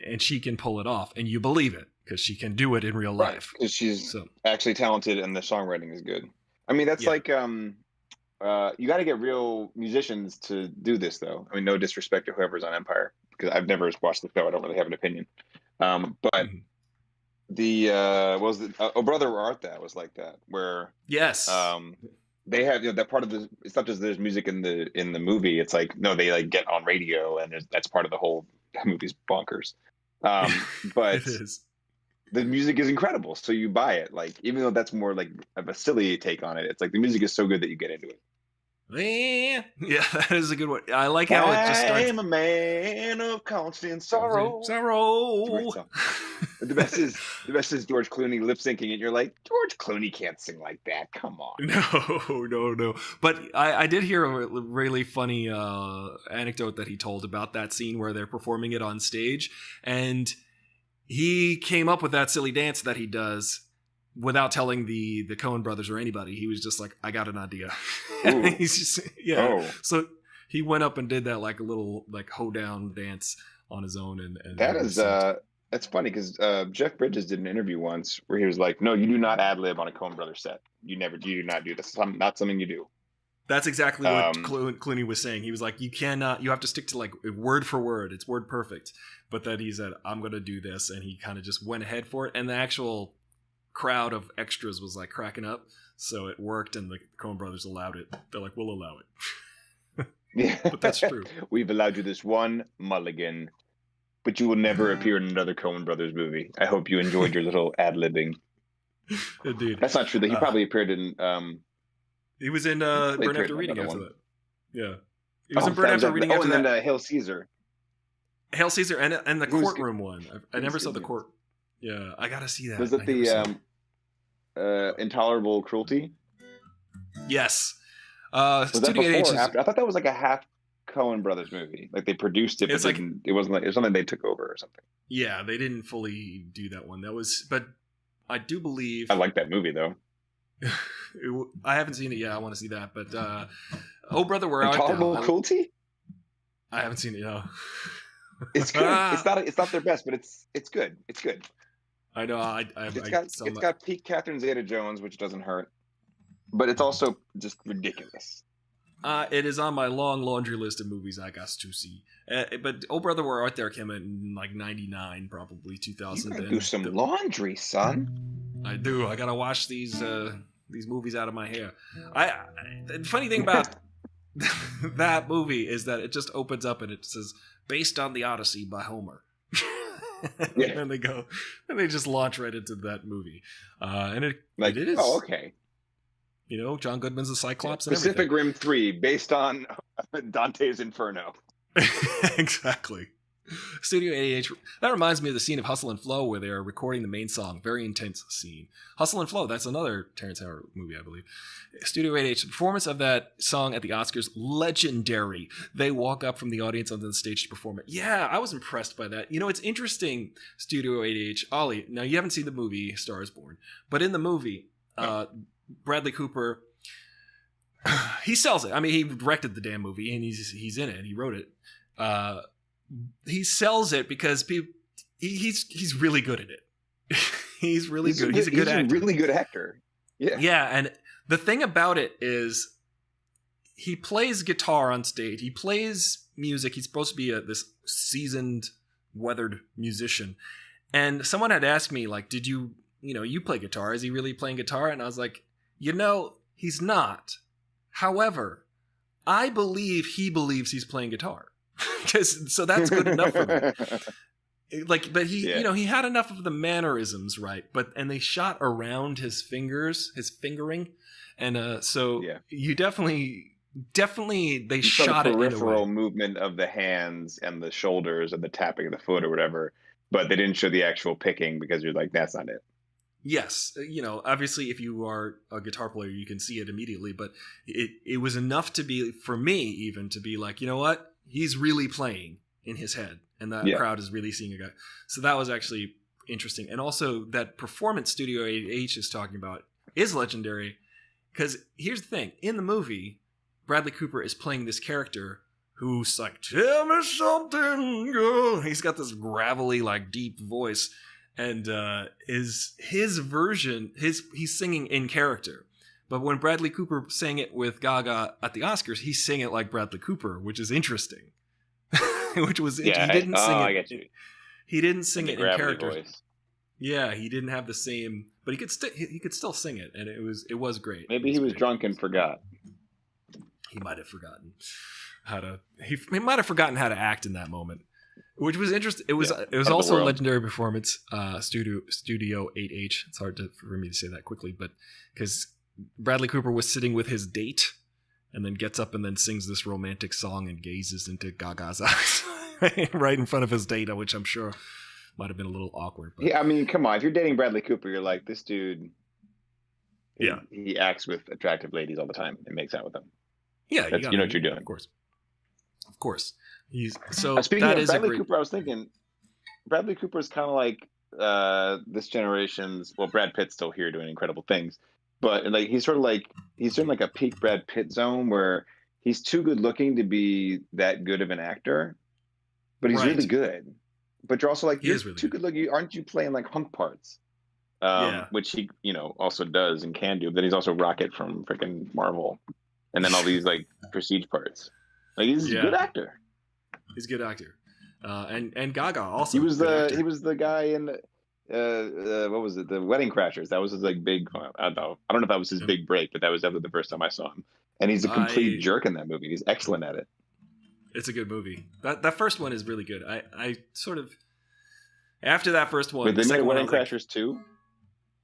and she can pull it off, and you believe it because she can do it in real life. Because she's actually talented and the songwriting is good. I mean, that's like you got to get real musicians to do this, though. I mean, no disrespect to whoever's on Empire, because I've never watched the show. I don't really have an opinion. But the what was the Oh Brother Where Art Thou was like that, where they have that part of the. It's not just there's music in the movie. It's like no, they like get on radio, and that's part of the whole movie's bonkers. But it is. The music is incredible, so you buy it. Like, even though that's more like of a silly take on it, it's like the music is so good that you get into it. Yeah, that is a good one. I like how it just starts. I am a man of constant sorrow. The best is George Clooney lip syncing, and you're like, George Clooney can't sing like that. Come on. No. But I did hear a really funny anecdote that he told about that scene where they're performing it on stage, and he came up with that silly dance that he does without telling the Coen brothers or anybody. He was just like, I got an idea. He's just, So he went up and did that like a little like hoedown dance on his own. And that is, that's funny because Jeff Bridges did an interview once where he was like, no, you do not ad lib on a Coen brothers set. You do not do this. It's not something you do. That's exactly what Clooney was saying. He was like, you have to stick to like word for word. It's word perfect. But then he said, I'm going to do this. And he kind of just went ahead for it. And the actual crowd of extras was like cracking up. So it worked. And the Coen brothers allowed it. They're like, we'll allow it. Yeah. But that's true. We've allowed you this one mulligan, but you will never appear in another Coen brothers movie. I hope you enjoyed your little ad-libbing. Indeed. That's not true. That he probably appeared in... he was in Burn After Reading after that. Yeah. He was in Burn After Reading after that. that. And Hail Caesar. Hail Caesar and the courtroom one. I never saw the court. Yeah, I gotta see that. Was it the Intolerable Cruelty? Yes. Was that Studio before H or after? I thought that was like a half Coen brothers movie. Like they produced it, but it wasn't like it was something they took over or something. Yeah, they didn't fully do that one. But I do believe I like that movie though. I haven't seen it yet. I want to see that. But Oh Brother Where Art Thou? Intolerable Cruelty? I haven't seen it. No. It's good. It's not their best, but it's good. It's good. I know. It's got peak Catherine Zeta-Jones, which doesn't hurt, but it's also just ridiculous. It is on my long laundry list of movies I got to see. But Oh Brother Where Art Thou came out in like 99, probably 2000. You do some laundry, son. I do. I gotta wash these movies out of my hair. The funny thing about that movie is that it just opens up and it says based on the Odyssey by Homer. And they just launch right into that movie. And it is. Oh, okay. John Goodman's the Cyclops. Pacific Rim 3, based on Dante's Inferno. Exactly. Studio 8H. That reminds me of the scene of Hustle and Flow where they're recording the main song. Very intense scene. Hustle and Flow, that's another Terrence Howard movie, I believe. Studio 8H. The performance of that song at the Oscars, legendary. They walk up from the audience onto the stage to perform it. Yeah, I was impressed by that. It's interesting, Studio 8H. Ollie, now you haven't seen the movie Star is Born, but in the movie, Bradley Cooper, he sells it. I mean, he directed the damn movie and he's in it and he wrote it. He sells it because he's really good at it. He's really good. He's a good actor. He's a really good actor. Yeah. Yeah, and the thing about it is he plays guitar on stage. He plays music. He's supposed to be this seasoned, weathered musician. And someone had asked me, like, did you you play guitar. Is he really playing guitar? And I was like, he's not. However, I believe he believes he's playing guitar. So that's good enough for me. But he, he had enough of the mannerisms right, and they shot around his fingers, his fingering, and you definitely they shot the it in a way. peripheral movement of the hands and the shoulders and the tapping of the foot or whatever, but they didn't show the actual picking because you're like, that's not it. Yes, obviously if you are a guitar player, you can see it immediately, but it was enough to be, for me even, to be like, you know what? He's really playing in his head, and that crowd is really seeing a guy. So that was actually interesting. And also that performance Studio 8H is talking about is legendary, because here's the thing. In the movie, Bradley Cooper is playing this character who's like, tell me something, girl. He's got this gravelly, like, deep voice. And his version, he's singing in character. But when Bradley Cooper sang it with Gaga at the Oscars, he sang it like Bradley Cooper, which is interesting. Which was he didn't sing it. I get you. He didn't sing it in character. Voice. Yeah, he didn't have the same, but he could still sing it, and it was great. Maybe he was drunk and forgot. He might have forgotten how to. He might have forgotten how to act in that moment, which was interesting. It was also a legendary performance. Studio 8H. It's hard for me to say that quickly, but because Bradley Cooper was sitting with his date, and then gets up and then sings this romantic song and gazes into Gaga's eyes right in front of his date, which I'm sure might have been a little awkward. But. Yeah, I mean, come on. If you're dating Bradley Cooper, you're like, this dude. Yeah, he acts with attractive ladies all the time and makes out with them. Yeah, you know what you're doing. Of course. He's so. Speaking of Bradley Cooper, I was thinking Bradley Cooper is kind of like this generation's. Well, Brad Pitt's still here doing incredible things, but like he's in like a peak Brad Pitt zone where he's too good looking to be that good of an actor, but he's really good. But you're also like, you're too good looking. Aren't you playing like hunk parts? Which he, also does and can do. But he's also Rocket from freaking Marvel, and then all these like prestige parts. Like he's a good actor. He's a good actor, and Gaga also. He was the guy in what was it? The Wedding Crashers. That was his like big. I don't know if that was his big break, but that was definitely the first time I saw him. And he's a complete jerk in that movie. He's excellent at it. It's a good movie. That first one is really good. I sort of after that first one. Wait, they made Wedding Crashers too?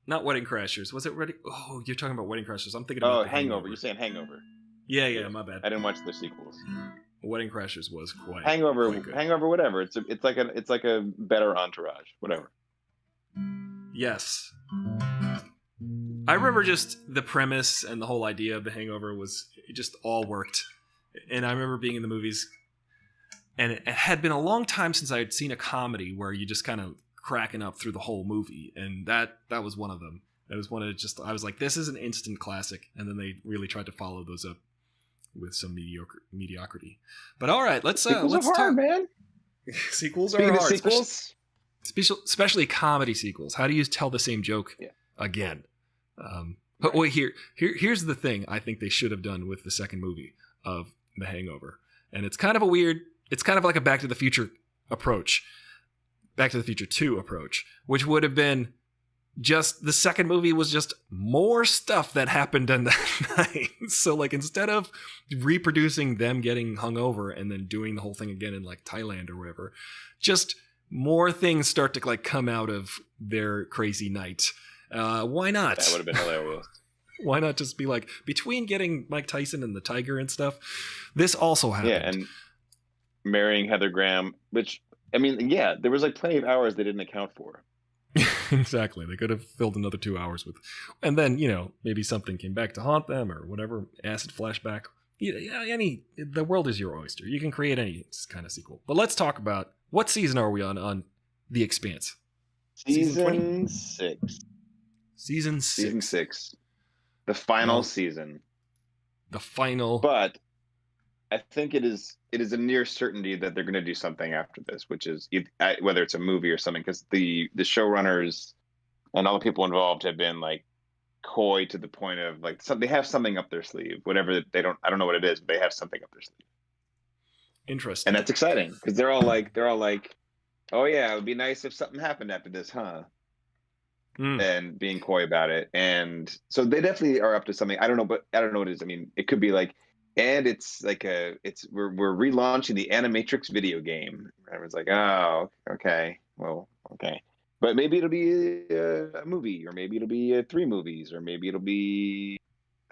Not Wedding Crashers. Was it ready? Oh, you're talking about Wedding Crashers. I'm thinking about Hangover. You're saying Hangover. Yeah, my bad. I didn't watch the sequels. Wedding Crashers was quite Hangover. Quite good. Hangover, whatever. It's like a better Entourage, whatever. Yes. I remember just the premise and the whole idea of the Hangover it just all worked. And I remember being in the movies, and it had been a long time since I had seen a comedy where you just kind of cracking up through the whole movie, and that was one of them. It was one of I was like, this is an instant classic, and then they really tried to follow those up with some mediocrity. But all right, let's sequels let's are hard, talk. man. Sequels Speaking are of hard, sequels, especially comedy sequels. How do you tell the same joke again? But wait, here's the thing I think they should have done with the second movie of The Hangover, and it's kind of like a Back to the Future approach. Back to the Future 2 approach, which would have been just the second movie was just more stuff that happened in that night. So like instead of reproducing them getting hungover and then doing the whole thing again in like Thailand or wherever, just more things start to like come out of their crazy night. Why not? That would have been hilarious. Why not just be like, between getting Mike Tyson and the tiger and stuff, this also happened. Yeah, and marrying Heather Graham, which I mean, yeah, there was like plenty of hours they didn't account for. Exactly. They could have filled another 2 hours with, and then, maybe something came back to haunt them or whatever, acid flashback. The world is your oyster. You can create any kind of sequel. But let's talk about, what season are we on The Expanse? Season 6. Season 6. Season 6. The final season. The final. But I think it is a near certainty that they're going to do something after this, which is whether it's a movie or something, because the showrunners and all the people involved have been like coy to the point of like they have something up their sleeve, whatever I don't know what it is, but they have something up their sleeve. Interesting. And that's exciting because they're all like, oh yeah, it would be nice if something happened after this, huh? and being coy about it. And so they definitely are up to something. I don't know, but I don't know what it is. I mean, it could be like, and it's like we're relaunching the Animatrix video game. Everyone's like, oh, okay, well, okay. But maybe it'll be a movie, or maybe it'll be 3 movies, or maybe it'll be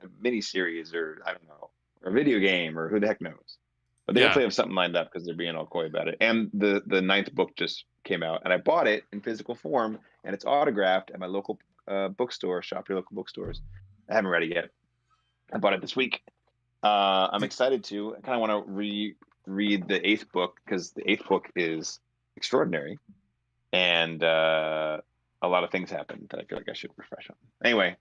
a miniseries, or I don't know, or a video game, or who the heck knows. But they Yeah. definitely have something lined up because they're being all coy about it. And the 9th book just came out, and I bought it in physical form, and it's autographed at my local bookstore. Shop your local bookstores. I haven't read it yet. I bought it this week. I'm excited to. I kind of want to reread the 8th book because the 8th book is extraordinary, and a lot of things happen that I feel like I should refresh on. Anyway,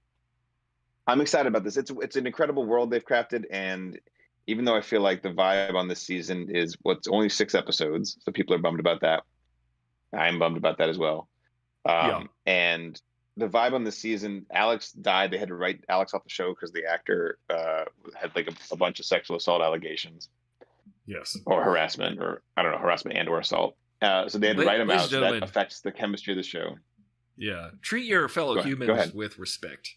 I'm excited about this. It's an incredible world they've crafted, and even though I feel like the vibe on this season is what's only 6 episodes, so people are bummed about that. I'm bummed about that as well. And the vibe on the season, Alex died. They had to write Alex off the show because the actor had like a bunch of sexual assault allegations. Yes. Or harassment, or I don't know, harassment and or assault. So they had to write him out. So that affects the chemistry of the show. Yeah, treat your fellow humans with respect.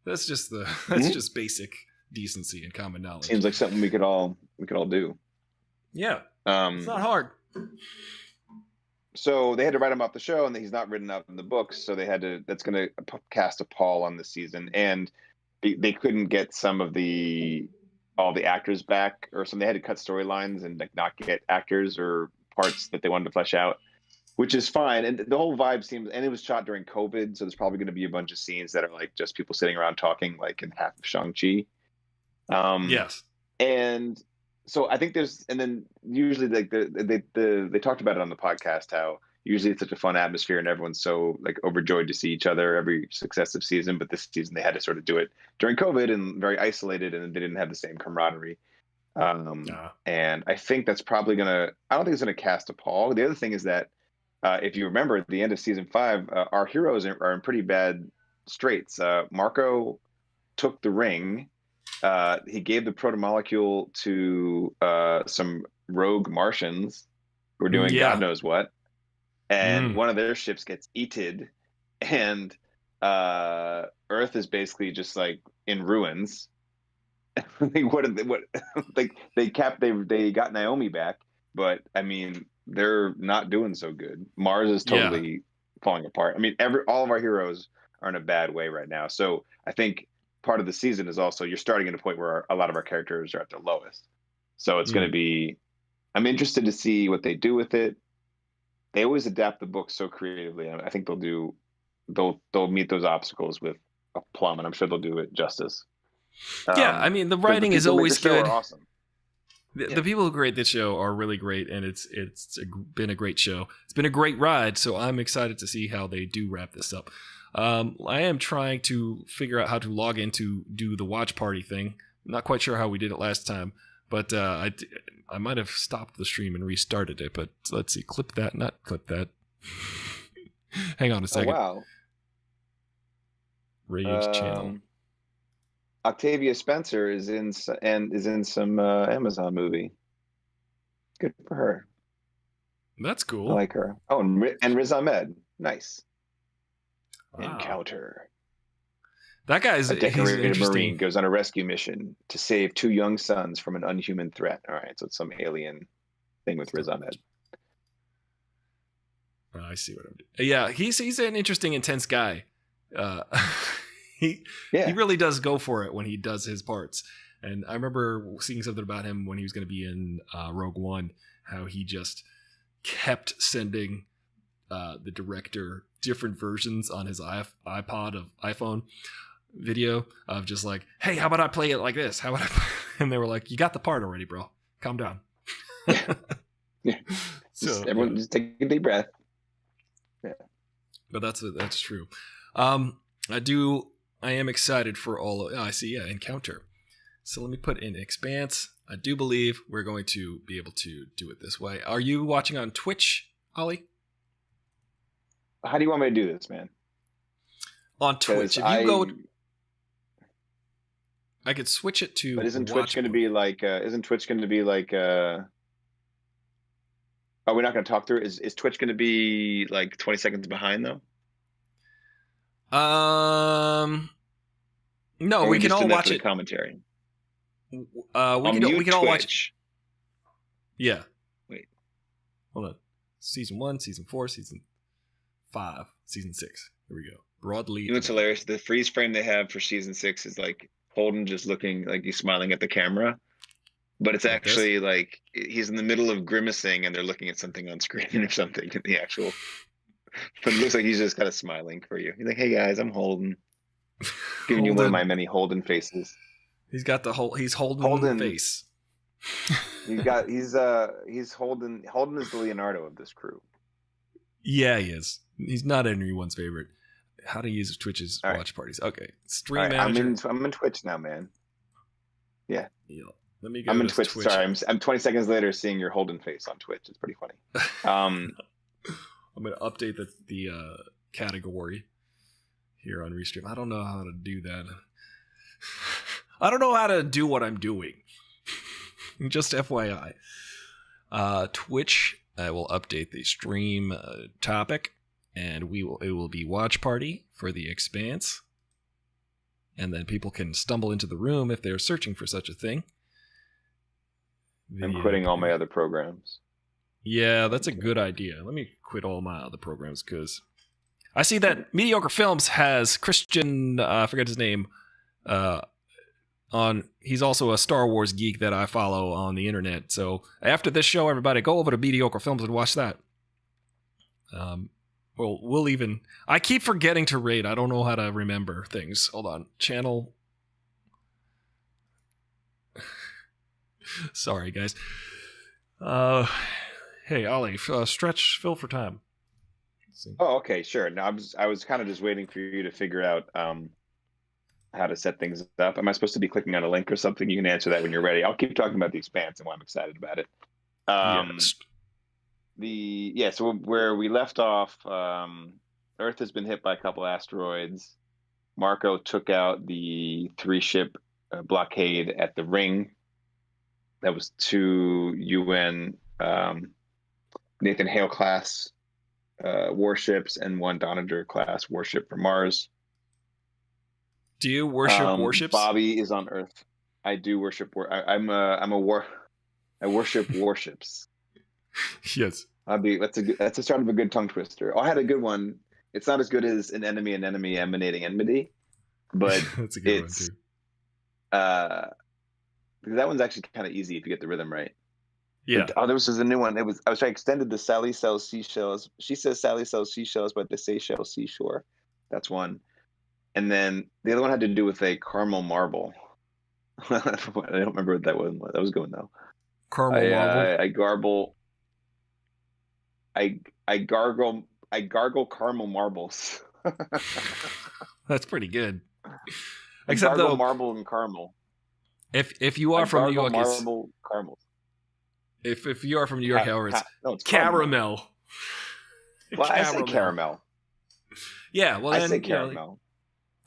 That's just just basic decency and common knowledge. Seems like something we could all do. Yeah, it's not hard. So they had to write him off the show, and he's not written up in the books. So they had to. That's going to cast a pall on the season, and they couldn't get some of all the actors back, or some. They had to cut storylines and like not get actors or parts that they wanted to flesh out, which is fine. And the whole vibe seems, and it was shot during COVID, so there's probably going to be a bunch of scenes that are like just people sitting around talking, like in half of Shang-Chi. Yes. And so I think there's, and then usually like they talked about it on the podcast, how usually it's such a fun atmosphere and everyone's so like overjoyed to see each other every successive season. But this season they had to sort of do it during COVID and very isolated, and they didn't have the same camaraderie. And I think that's probably I don't think it's gonna cast a pall. The other thing is that if you remember at the end of season 5, our heroes are in pretty bad straits. Marco took the ring. He gave the protomolecule to some rogue Martians who are doing God knows what. And one of their ships gets eaten, and Earth is basically just like in ruins. They got Naomi back, but I mean they're not doing so good. Mars is totally falling apart. I mean all of our heroes are in a bad way right now. So I think part of the season is also you're starting at a point where a lot of our characters are at their lowest. So it's going to be. I'm interested to see what they do with it. They always adapt the book so creatively. I think they'll meet those obstacles with aplomb, and I'm sure they'll do it justice. I mean the writing is always good. Awesome. The people who create this show are really great, and it's been a great show. It's been a great ride, so I'm excited to see how they do wrap this up. I am trying to figure out how to log in to do the watch party thing. I'm not quite sure how we did it last time, but I might have stopped the stream and restarted it. But let's see, clip that, not clip that. Hang on a second. Oh, wow. Rage channel. Octavia Spencer is in some Amazon movie. Good for her. That's cool. I like her. Oh, and Riz Ahmed. Nice. Wow. Encounter. That guy's a decorated Marine goes on a rescue mission to save 2 young sons from an unhuman threat. All right, so it's some alien thing with Riz Ahmed. I see what I'm doing. Yeah, he's an interesting, intense guy. He really does go for it when he does his parts. And I remember seeing something about him when he was going to be in Rogue One, how he just kept sending the director different versions on his iPhone video of just like, hey, how about I play it like this? How about I play? And they were like, you got the part already, bro. Calm down. Yeah. So everyone just take a deep breath. Yeah. But that's true. I am excited for all of, I see, Encounter. So let me put in Expanse. I do believe we're going to be able to do it this way. Are you watching on Twitch, Ollie? How do you want me to do this, man? On Twitch. If you go... I could switch it to... But isn't Twitch going to be like... Oh, we're not going to talk through it. Is Twitch going to be like 20 seconds behind, though? No, Or we can just all do that watch for the it. commentary. We Mute can all watch. Twitch. Yeah. Wait. Hold on. Season 1, Season 4, Season 5, Season 6. Here we go. Broadly. You know what's hilarious? The freeze frame they have for season 6 is like Holden just looking like he's smiling at the camera, but it's Like this? actually like he's in the middle of grimacing and they're looking at something on screen or something in the actual. But it looks like he's just kind of smiling for you. He's like, "Hey guys, I'm Holden." Giving you one of my many Holden faces. He's got the whole. He's Holden Holden face. He's Holden. Holden is the Leonardo of this crew. Yeah, he is. He's not anyone's favorite. How to use Twitch's All right. watch parties? Okay, stream Right, manager. I'm in Twitch now, man. Yeah. Let me go. I'm in to Twitch. Sorry, I'm 20 seconds later seeing your Holden face on Twitch. It's pretty funny. I'm gonna update the category here on Restream. I don't know how to do that. I don't know how to do what I'm doing. Just FYI. Twitch. I will update the stream topic, and it will be watch party for the Expanse, and then people can stumble into the room if they're searching for such a thing. I'm quitting all my other programs. Yeah, that's a good idea. Let me quit all my other programs because I see that Mediocre Films has Christian, I forget his name, he's also a Star Wars geek that I follow on the internet. So after this show, everybody go over to Mediocre Films and watch that. We'll even, I keep forgetting to rate. I don't know how to remember things. Hold on. Channel. Sorry, guys. Hey, Ollie, stretch Phil for time. Oh, okay, sure. No, I was kind of just waiting for you to figure out how to set things up. Am I supposed to be clicking on a link or something? You can answer that when you're ready. I'll keep talking about the Expanse and why I'm excited about it. Yes. So where we left off, Earth has been hit by a couple asteroids. Marco took out the 3-ship blockade at the ring. That was 2 UN Nathan Hale class warships and 1 Doniger class warship for Mars. Do you worship warships? Bobby is on Earth. I do worship. I worship warships. Yes. That's the start of a good tongue twister. Oh, I had a good one. It's not as good as an enemy emanating enmity, but that's a good one too. Because that one's actually kind of easy if you get the rhythm right. Yeah. But, there was a new one. I extended the Sally sells seashells. She says Sally sells seashells, but the Seychelles seashore. That's one. And then the other one had to do with a caramel marble. I don't remember what that one was. That was going though. Caramel marble. I gargle caramel marbles. That's pretty good. Except though marble and caramel. If you are from New York, marble caramel. If you are from New York, however, it's caramel. Well, caramel. I say caramel. Yeah, well, I say caramel.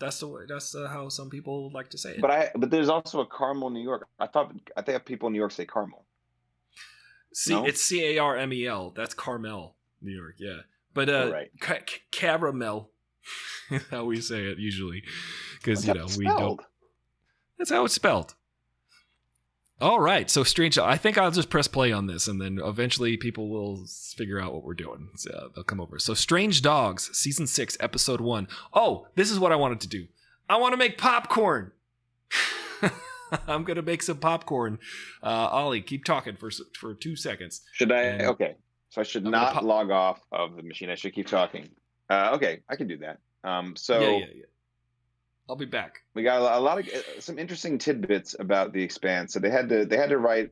That's the way. That's how some people like to say it. But there's also a Carmel, New York. I think people in New York say Carmel. It's Carmel. That's Carmel, New York. Yeah, but right. caramel. How we say it usually, because we don't. That's how it's spelled. All right, so Strange. I think I'll just press play on this, and then eventually people will figure out what we're doing. So they'll come over. So Strange Dogs, Season 6, Episode 1. Oh, this is what I wanted to do. I want to make popcorn. I'm going to make some popcorn. Ollie, keep talking for 2 seconds. Should I? Okay. So I should not log off of the machine. I should keep talking. Okay, I can do that. Yeah. I'll be back. We got a lot of some interesting tidbits about the Expanse. So they had to write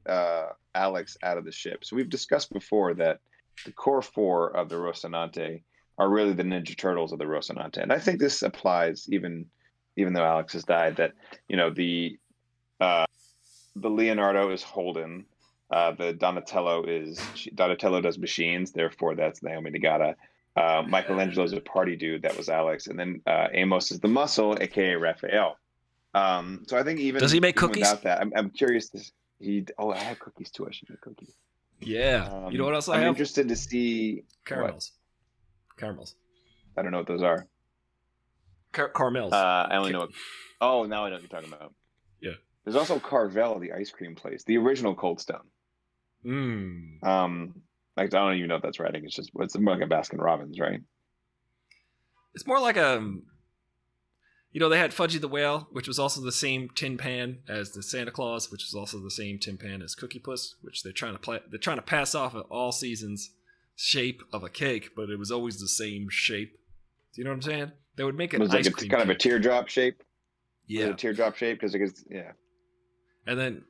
Alex out of the ship. So we've discussed before that the core 4 of the Rocinante are really the Ninja Turtles of the Rocinante, and I think this applies even though Alex has died. That the Leonardo is Holden, the Donatello does machines, therefore that's Naomi Nagata. Michelangelo's a party dude, that was Alex, and then Amos is the muscle, aka Raphael. So I think even does he make cookies? Without that, I'm curious. I have cookies too. I should make cookies. Yeah. You know what else I have? I'm interested to see caramels. Caramels. I don't know what those are. Carmel's. I only know. Oh, now I know what you're talking about. Yeah. There's also Carvel, the ice cream place, the original Cold Stone. Like I don't even know if that's right. I think it's more like a Baskin Robbins, right? It's more like a, they had Fudgy the Whale, which was also the same tin pan as the Santa Claus, which was also the same tin pan as Cookie Puss, which they're trying to pass off an all seasons shape of a cake, but it was always the same shape. Do you know what I'm saying? They would make an ice cream. It's kind of a teardrop shape. Yeah, a teardrop shape because it gets And then,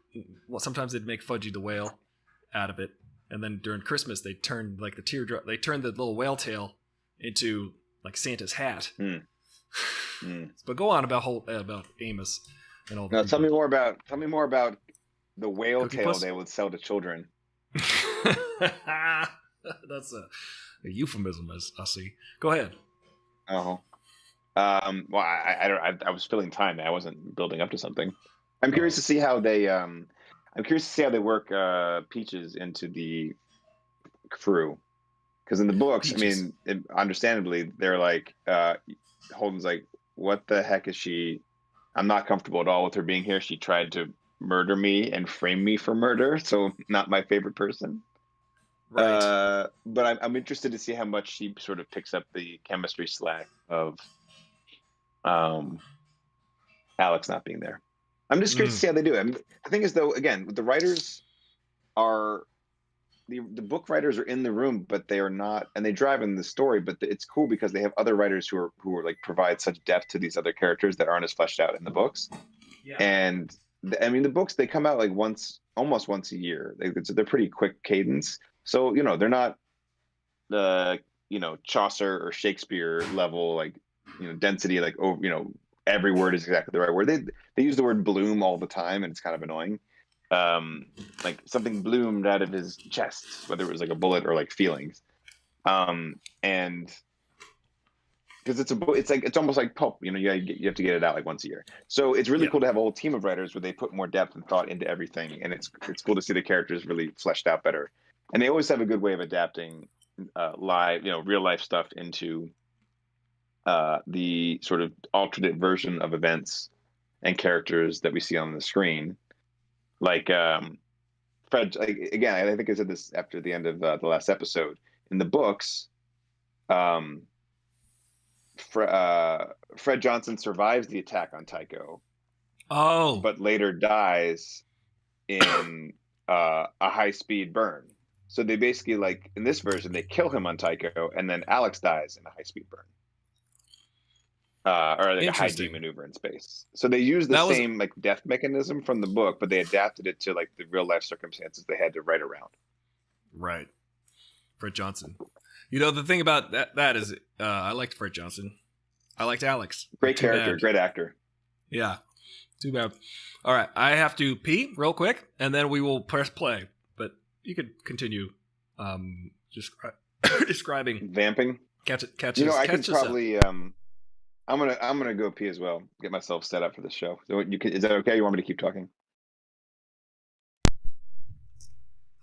sometimes they'd make Fudgy the Whale out of it, and then during Christmas they turned like the teardrop. They turned the little whale tail into like Santa's hat. But go on about Amos and all. Now tell me more about the whale Cookie tail Puss? they would sell to children. That's a euphemism, as I see. Go ahead. Oh, well, I was filling time. I wasn't building up to something. I'm curious to see how they. I'm curious to see how they work Peaches into the crew, because in the books, Peaches. I mean, understandably, they're like Holden's like, what the heck is she? I'm not comfortable at all with her being here. She tried to murder me and frame me for murder, so not my favorite person. Right. But I'm interested to see how much she sort of picks up the chemistry slack of Alex not being there. I'm just curious to see how they do it. I mean, the thing is, though, again, the writers are the book writers are in the room, but they are not, and they drive in the story. But it's cool because they have other writers who are like provide such depth to these other characters that aren't as fleshed out in the books. Yeah. And the books, they come out like almost once a year. They're pretty quick cadence. So they're not the Chaucer or Shakespeare level like density, like every word is exactly the right word. They use the word bloom all the time, and it's kind of annoying. Like something bloomed out of his chest, whether it was like a bullet or like feelings. And because it's almost like pulp, you have to get it out like once a year. So it's really cool to have a whole team of writers where they put more depth and thought into everything, and it's cool to see the characters really fleshed out better. And they always have a good way of adapting live, real life stuff into the sort of alternate version of events and characters that we see on the screen. Like Fred, again, I think I said this after the end of the last episode. In the books, Fred Johnson survives the attack on Tycho. Oh, but later dies in a high-speed burn. So they basically, like in this version, they kill him on Tycho, and then Alex dies in a high-speed burn. Or like a high-G maneuver in space. So they use the same like death mechanism from the book, but they adapted it to like the real life circumstances they had to write around. Right. Fred Johnson. The thing about that is I liked Fred Johnson. I liked Alex. Great character, great actor. Yeah. Too bad. All right. I have to pee real quick, and then we will press play. But you could continue just describing. Vamping? Catch I can probably... I'm gonna go pee as well. Get myself set up for the show. So is that okay? You want me to keep talking?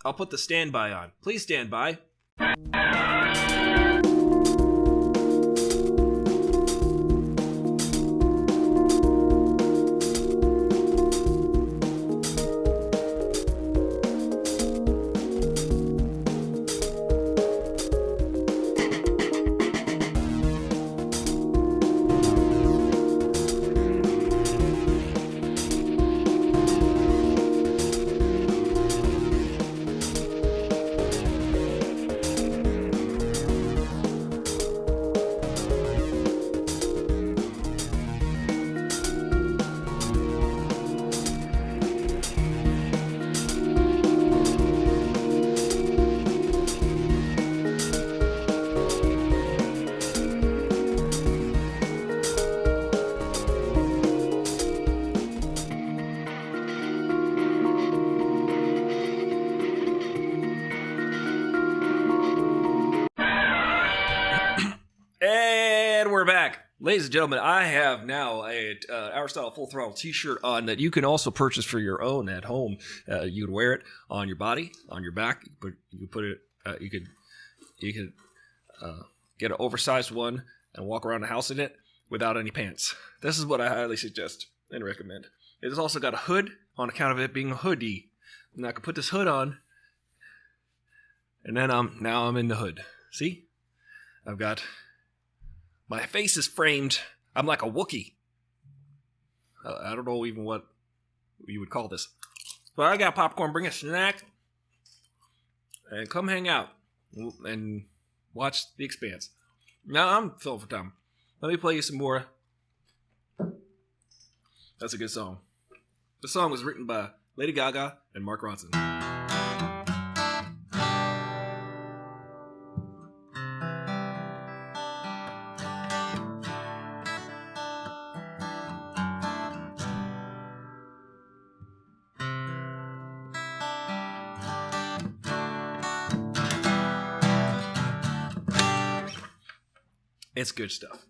I'll put the standby on. Please stand by. We're back. Ladies and gentlemen, I have now a Aristotle Full Throttle t-shirt on that you can also purchase for your own at home. You can wear it on your body, on your back, but you put it you could get an oversized one and walk around the house in it, without any pants. This is what I highly suggest and recommend. It has also got a hood on account of it being a hoodie. And I can put this hood on, and then now I'm in the hood. See? I've got my face is framed. I'm like a Wookiee. I don't know even what you would call this. But I got popcorn. Bring a snack, and come hang out and watch The Expanse. Now I'm filled for time. Let me play you some more. That's a good song. The song was written by Lady Gaga and Mark Ronson. It's good stuff.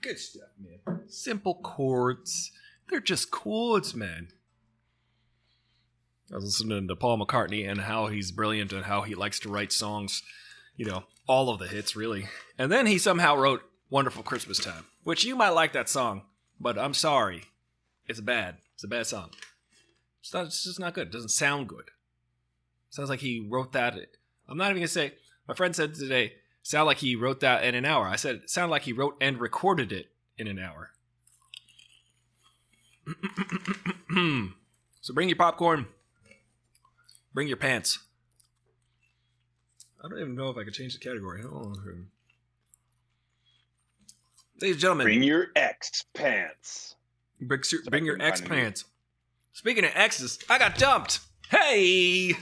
Good stuff, man. Simple chords. They're just chords, man. I was listening to Paul McCartney and how he's brilliant and how he likes to write songs. You know, all of the hits, really. And then he somehow wrote Wonderful Christmas Time, which you might like that song, but I'm sorry. It's bad. It's a bad song. It's just not good. It doesn't sound good. Sounds like he wrote that. I'm not even going to say, my friend said today, sound like he wrote that in an hour. I said, it sounded like he wrote and recorded it in an hour. So bring your popcorn. Bring your pants. I don't even know if I can change the category. Ladies and gentlemen. Bring your X pants. Bring your X pants. Speaking of X's, I got dumped. Hey!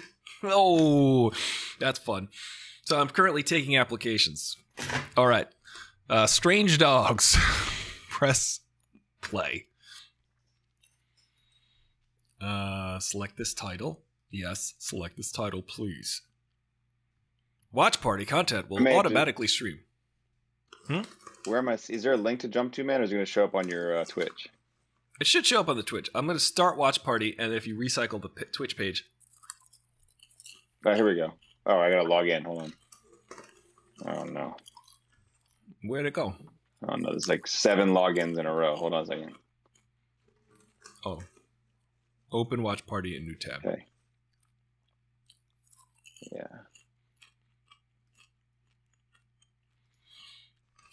Oh, that's fun. So I'm currently taking applications. All right. Strange Dogs. Press play. Select this title. Yes, select this title, please. Watch party content will automatically stream. Where am I? Is there a link to jump to, man, or is it going to show up on your Twitch? It should show up on the Twitch. I'm going to start watch party, and if you recycle the Twitch page. Oh, here we go. Oh, I got to log in. Hold on. Oh, no. Where'd it go? Oh, no. There's like 7 logins in a row. Hold on a second. Oh. Open watch party in new tab. Okay. Yeah.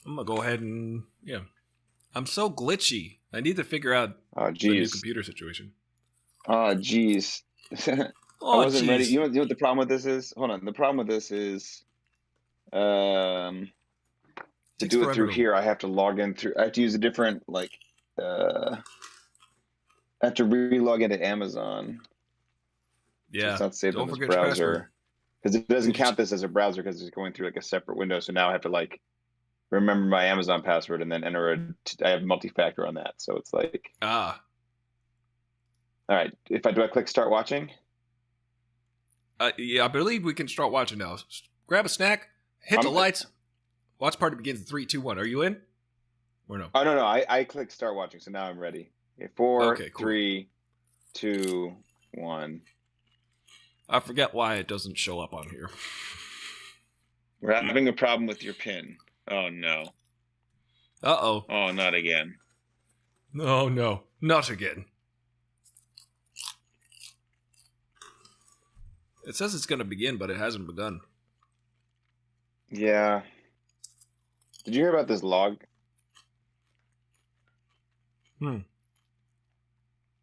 I'm going to go ahead and, yeah. I'm so glitchy. I need to figure out the new computer situation. Oh, geez. I wasn't ready. You know what the problem with this is? Hold on. The problem with this is to do it through here, I have to log in through. I have to use a different, I have to re-log into Amazon. Yeah. It's not saved on this browser. Because it doesn't count this as a browser because it's going through like a separate window. So now I have to remember my Amazon password and then enter I have multi-factor on that. So it's like. Ah. All right. Do I click start watching? Yeah, I believe we can start watching now. Grab a snack, hit the lights. Watch party begins in 3, 2, 1. Are you in? Or no? Oh, no. I clicked start watching. So now I'm ready. Okay, 4, 3, 2, 1. I forget why it doesn't show up on here. We're having a problem with your pin. Oh, no. Uh-oh. Oh, not again. No, not again. It says it's going to begin, but it hasn't begun. Yeah. Did you hear about this log?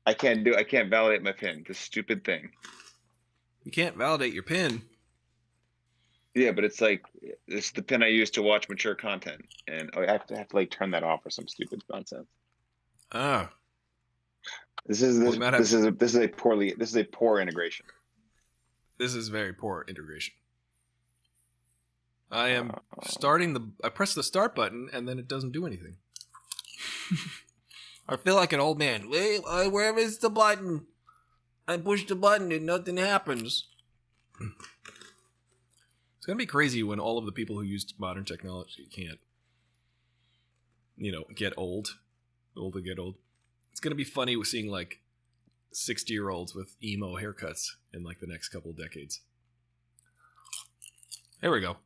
I can't validate my pin. This stupid thing. You can't validate your pin. Yeah, but it's the pin I use to watch mature content, and I have to turn that off or some stupid nonsense. Ah. This is a poor integration. This is very poor integration. I am starting I press the start button and then it doesn't do anything. I feel like an old man. Wait, where is the button? I push the button and nothing happens. It's going to be crazy when all of the people who used modern technology can't, get old. Get old. It's going to be funny with seeing 60-year-olds with emo haircuts in the next couple of decades. There we go.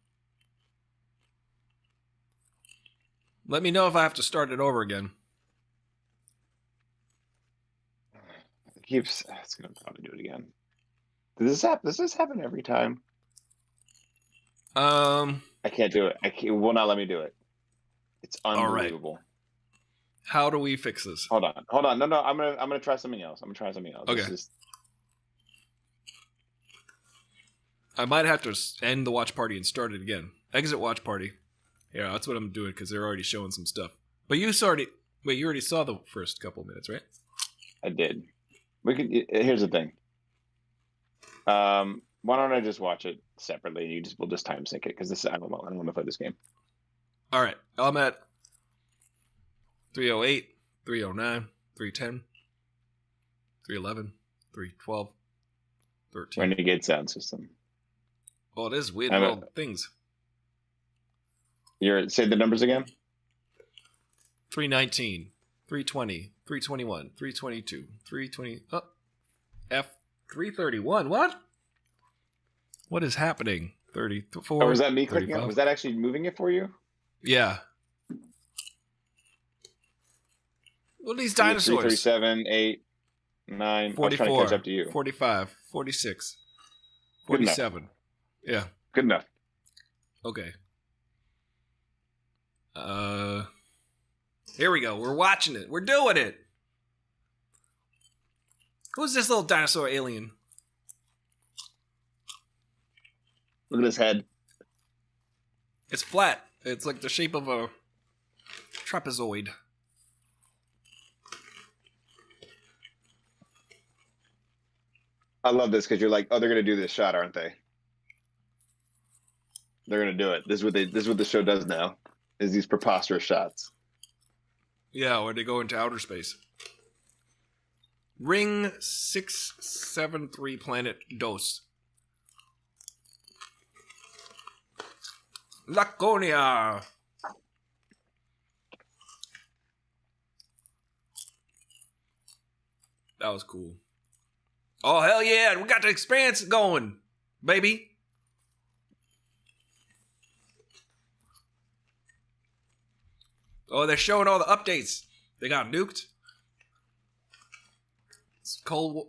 Let me know if I have to start it over again. It's gonna probably do it again. Does this happen every time? I can't do it. It will not let me do it. It's All right. unbelievable. How do we fix this? Hold on. No, I'm gonna try something else. Okay. I might have to end the watch party and start it again. Exit watch party. Yeah, that's what I'm doing because they're already showing some stuff. But you already saw the first couple minutes, right? I did. Here's the thing. Why don't I just watch it separately? We'll just time sync it because I don't want to play this game. All right, I'm at 308, 309, 310, 311, 312, 13. Renegade sound system. Oh, it is weird little things. Say the numbers again. 319, 320, 321, 322, 320. Oh, F331. What? What is happening? 34. Oh, was that me clicking 35. on? Was that actually moving it for you? Yeah. What are these dinosaurs? 337, 8, 9. 44. I'm trying to catch up to you. 45, 46, Good enough. 47. Yeah. Good enough. Okay. Here we go. We're watching it. We're doing it. Who's this little dinosaur alien? Look at his head. It's flat. It's like the shape of a trapezoid. I love this because you're like, oh, they're gonna do this shot, aren't they? They're gonna do it. This is what the show does now. Is these preposterous shots. Yeah, where they go into outer space. Ring 673 planet Dos. Laconia. That was cool. Oh, hell yeah. We got the Expanse going, baby. Oh, they're showing all the updates. They got nuked. It's Cold War.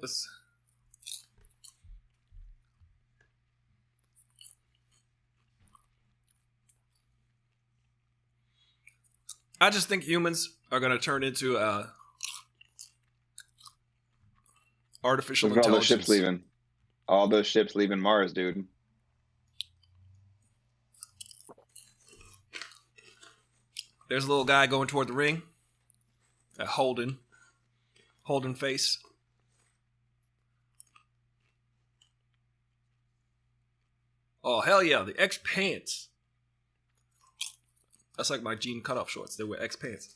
I just think humans are going to turn into artificial Look at intelligence. all those ships leaving. All those ships leaving Mars, dude. There's a little guy going toward the ring. Holden face. Oh, hell yeah, the X-Pants. That's like my jean cutoff shorts. They were X-Pants.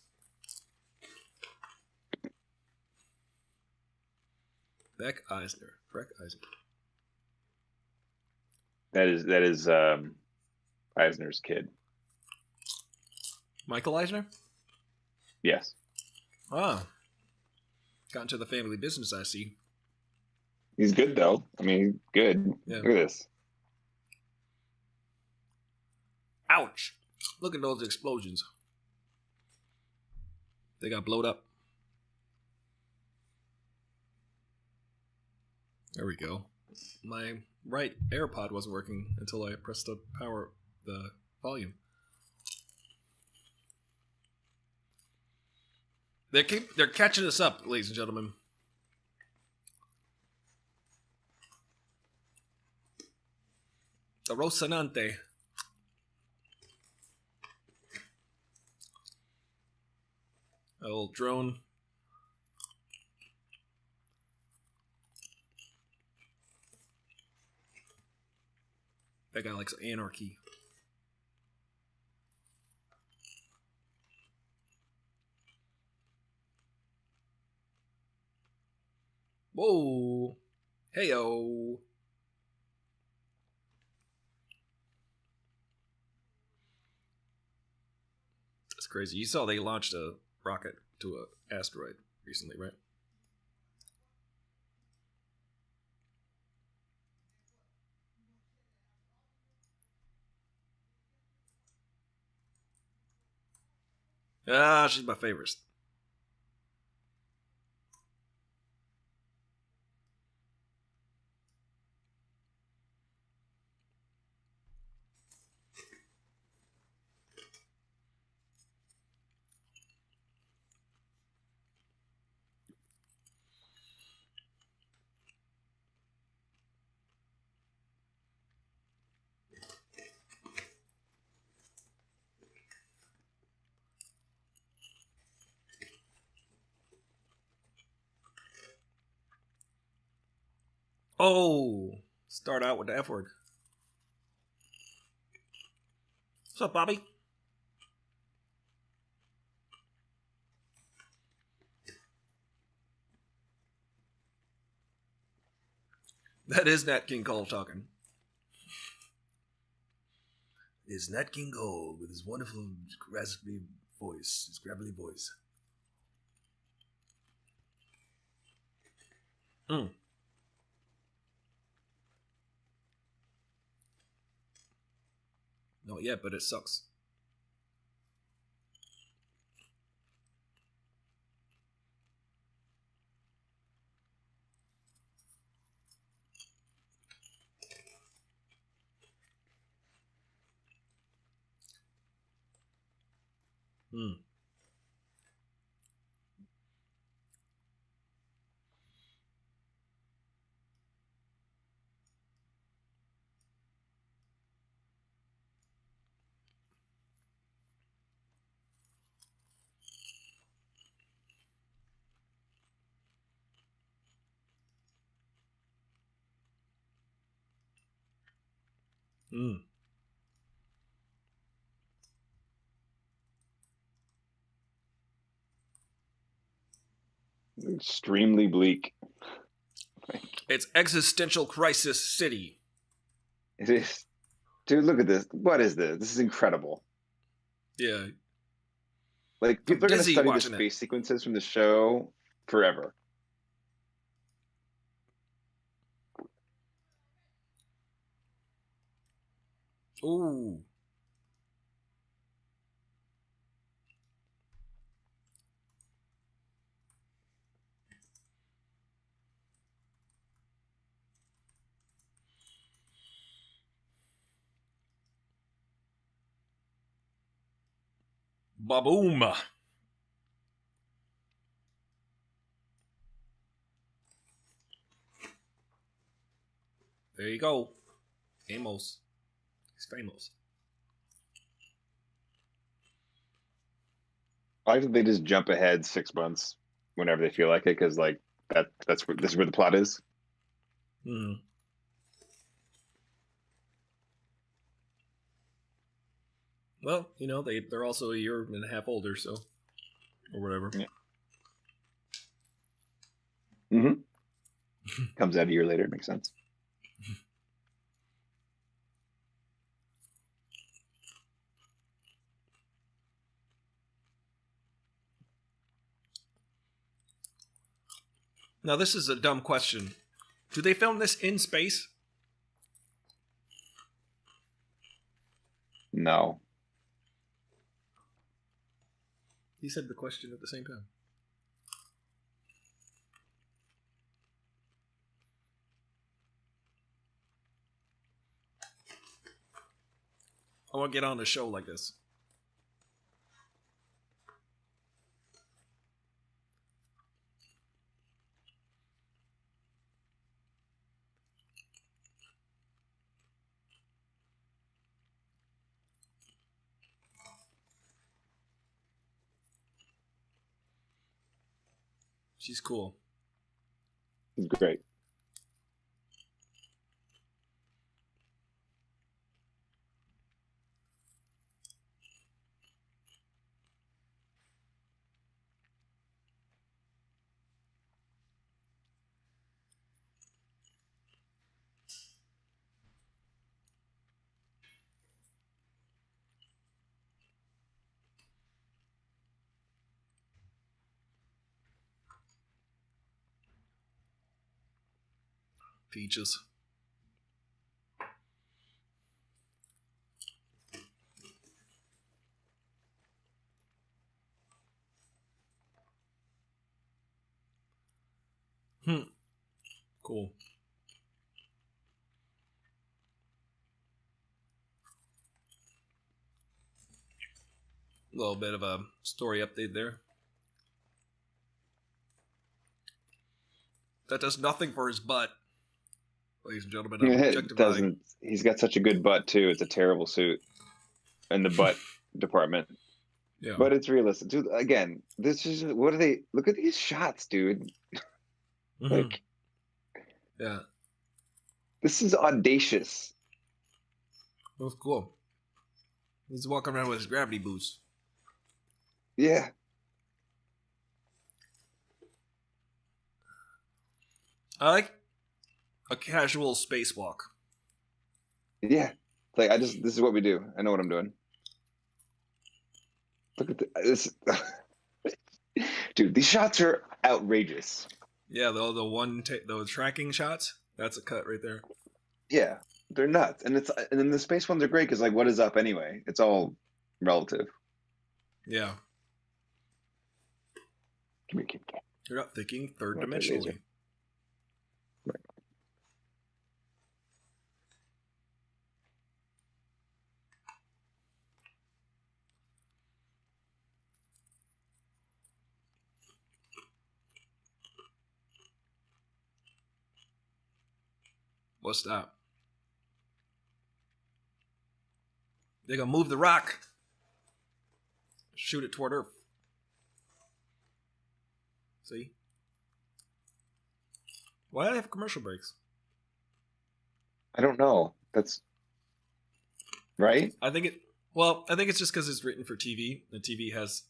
Breck Eisner. That is Eisner's kid. Michael Eisner? Yes. Ah. Got into the family business, I see. He's good though. I mean, good. Yeah. Look at this. Ouch. Look at those explosions. They got blowed up. There we go. My right AirPod wasn't working until I pressed the volume. They're catching us up, ladies and gentlemen. The Rocinante. A little drone. That guy likes anarchy. Whoa. Heyo. That's crazy. You saw they launched a rocket to an asteroid recently, right? Ah, she's my favorite. Oh, start out with the F word. What's up, Bobby? That is Nat King Cole talking. Is Nat King Cole with his wonderful raspy voice, his gravelly voice. Mm. Not yet, but it sucks. Hmm. Hmm. Extremely bleak. It's existential crisis city. It is. Dude, look at this. What is this? This is incredible. Yeah. Like, I'm people are going to dizzy study the watching it. space sequences from the show forever. Ooh. Ba-boom. There you go. Amos. He's famous. I like that they just jump ahead 6 months whenever they feel like it, because like that's where this is where the plot is. Hmm. Well, you know, they're also a year and a half older, so or whatever. Yeah. Mm-hmm. Comes out a year later. It makes sense. Now, this is a dumb question. Do they film this in space? No. He said the question at the same time. I want to get on a show like this. She's cool. It's great. Peaches. Cool. A little bit of a story update there. That does nothing for his butt. Ladies and gentlemen, I'm It objectifying. doesn't. He's got such a good butt too. It's a terrible suit in the butt department. Yeah. But it's realistic, dude. Again, this is what are they? Look at these shots, dude. Like, yeah. this is audacious. That was cool. He's walking around with his gravity boots. Yeah. I like a casual spacewalk. Yeah. Like this is what we do. I know what I'm doing. Look at this. Dude, these shots are outrageous. Yeah, the tracking shots. That's a cut right there. Yeah, they're nuts, and then the space ones are great because like, what is up anyway? It's all relative. Yeah. Come here. You're not thinking third Okay, dimensionally. laser. Right. What's that? They're gonna move the rock. Shoot it toward Earth. See? Why do they have commercial breaks? I don't know. That's right. I think it's just because it's written for TV. And TV has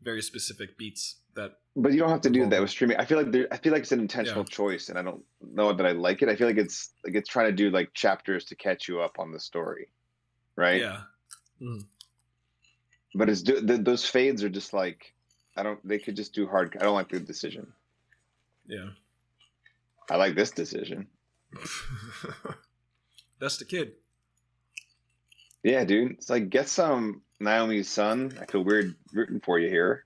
very specific beats that. But you don't have to do that with streaming. I feel like it's an intentional Yeah. choice, and I don't know that I like it. I feel like it's trying to do like chapters to catch you up on the story, right? Yeah. Mm. But those fades are just like they could just do hard. I don't like the decision. Yeah. I like this decision. That's the kid. Yeah, dude. It's like, get some Naomi's son. I feel weird rooting for you here.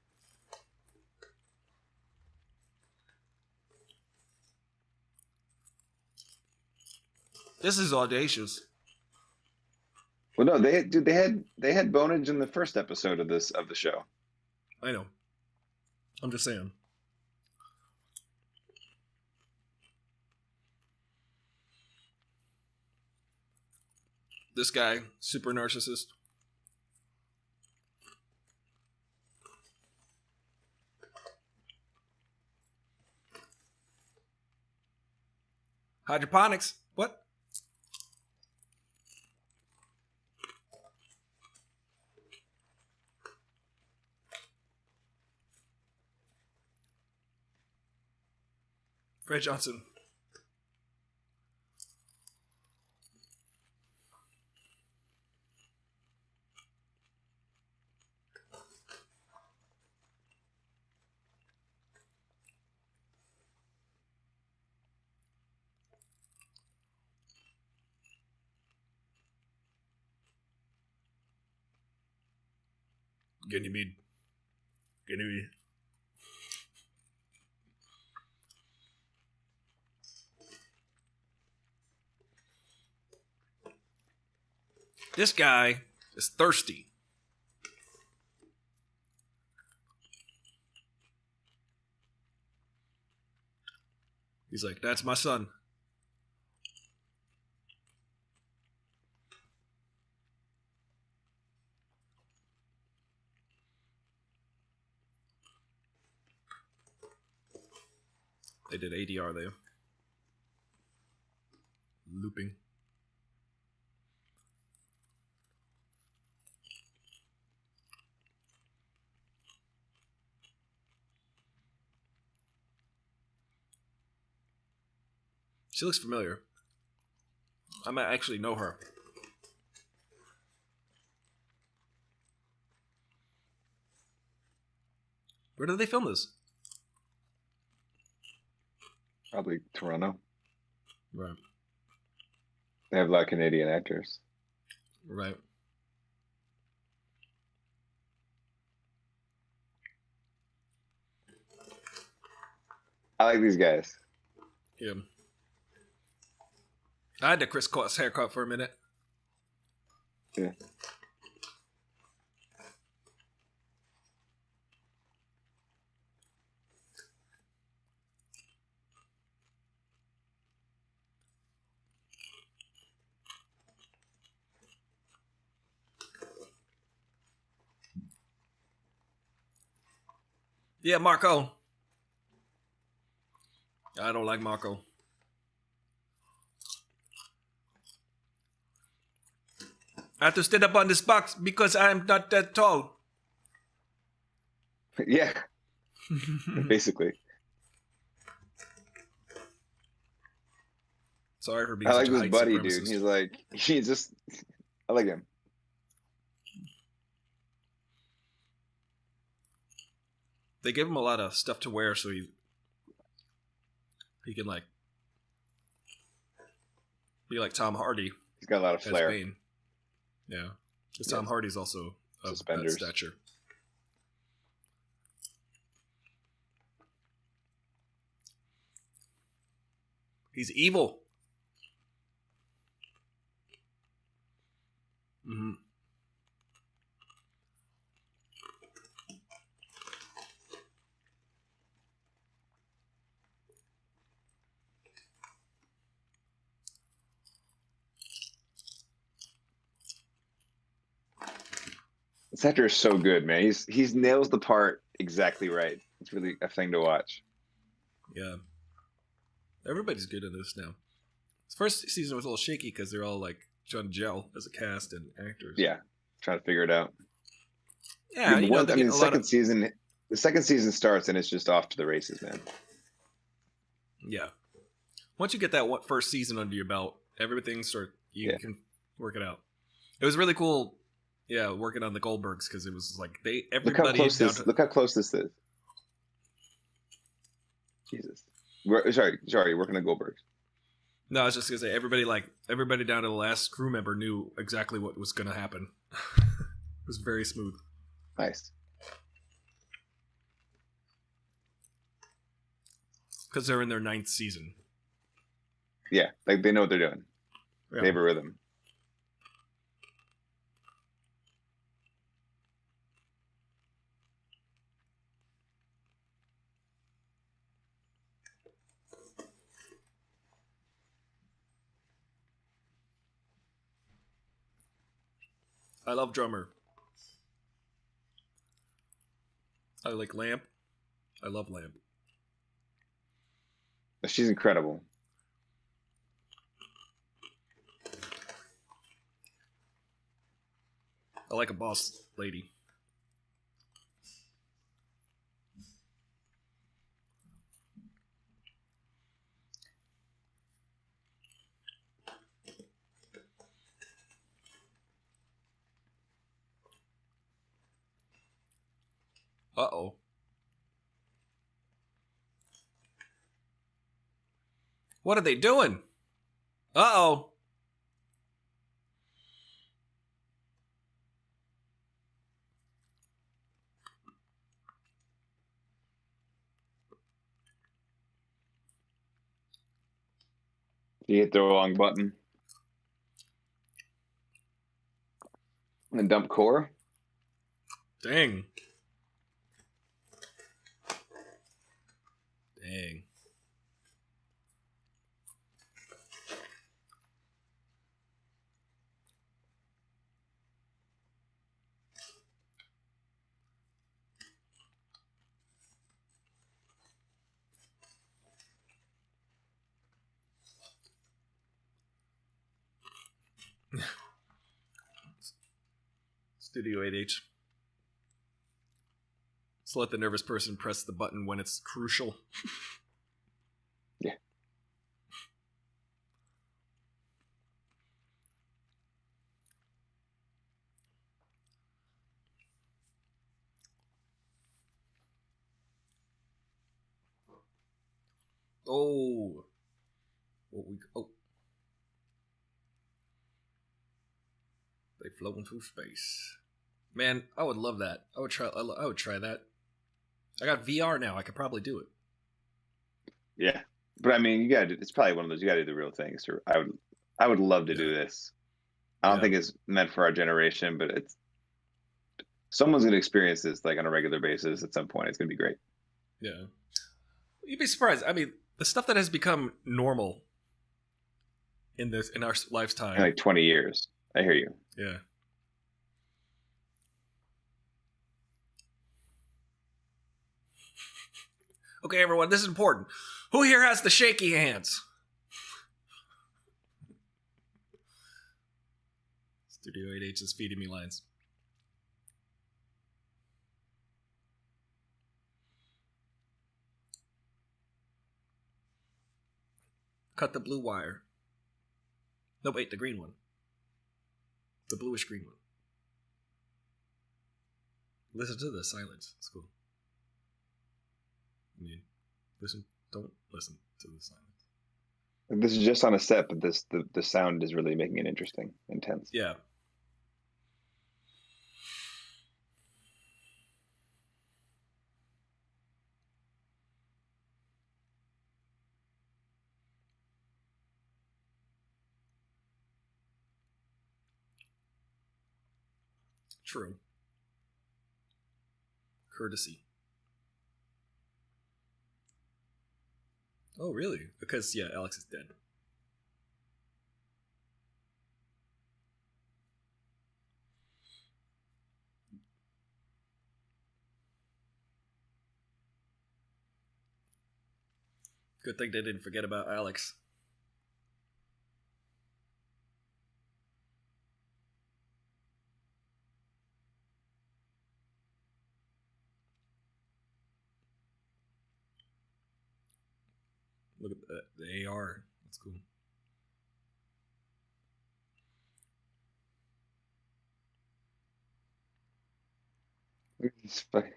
This is audacious. Well, no, they had bonage in the first episode of the show. I know. I'm just saying. This guy, super narcissist. Hydroponics. What? Fred Johnson. Ganymede. This guy is thirsty. He's like, that's my son. They did ADR there. Looping. She looks familiar. I might actually know her. Where did they film this? Probably Toronto. Right. They have a lot of Canadian actors. Right. I like these guys. Yeah. I had the Chris Cross haircut for a minute. Yeah. Yeah, Marco. I don't like Marco. I have to stand up on this box because I'm not that tall. Yeah, basically. Sorry for being I such like a this height buddy, dude. supremacist. He's just, I like him. They give him a lot of stuff to wear so he can like be like Tom Hardy He's got a lot of as flair. Bane. Yeah. Because Tom Hardy's also of that Suspenders. stature. He's evil. Mm-hmm. This actor is so good, man. He's nails the part exactly right. It's really a thing to watch. Yeah. Everybody's good in this now. This first season was a little shaky because they're all like trying to gel as a cast and actors. Yeah, trying to figure it out. Yeah, you know, I mean, the second season starts and it's just off to the races, man. Yeah. Once you get that first season under your belt, everything you can work it out. It was really cool. Yeah, working on the Goldbergs because it was like Look how close this is. Jesus. Sorry, working on Goldbergs. No, I was just gonna say everybody down to the last crew member knew exactly what was gonna happen. It was very smooth. Nice. Because they're in their 9th season. Yeah, like they know what they're doing. Yeah. They have a rhythm. I love Drummer. I like Lamp. I love Lamp. She's incredible. I like a boss lady. Uh-oh. What are they doing? Uh-oh. She hit the wrong button. And dump core. Dang. Dang. Studio 8H. Just let the nervous person press the button when it's crucial. Yeah. Oh. They floating through space. Man, I would love that. I would try that. I got VR now. I could probably do it. Yeah. But I mean, you got it's probably one of those you got to do the real things. I would love to do this. I don't think it's meant for our generation, but it's someone's going to experience this like on a regular basis at some point. It's going to be great. Yeah. You'd be surprised. I mean, the stuff that has become normal in our lifetime. In like 20 years. I hear you. Yeah. Okay, everyone, this is important. Who here has the shaky hands? Studio 8H is feeding me lines. Cut the blue wire. No, wait, the green one. The bluish green one. Listen to the silence. It's cool. I mean, don't listen to the silence. This is just on a set, but the sound is really making it interesting, intense. Yeah. True. Courtesy. Oh, really? Because, yeah, Alex is dead. Good thing they didn't forget about Alex. Look at the AR. That's cool.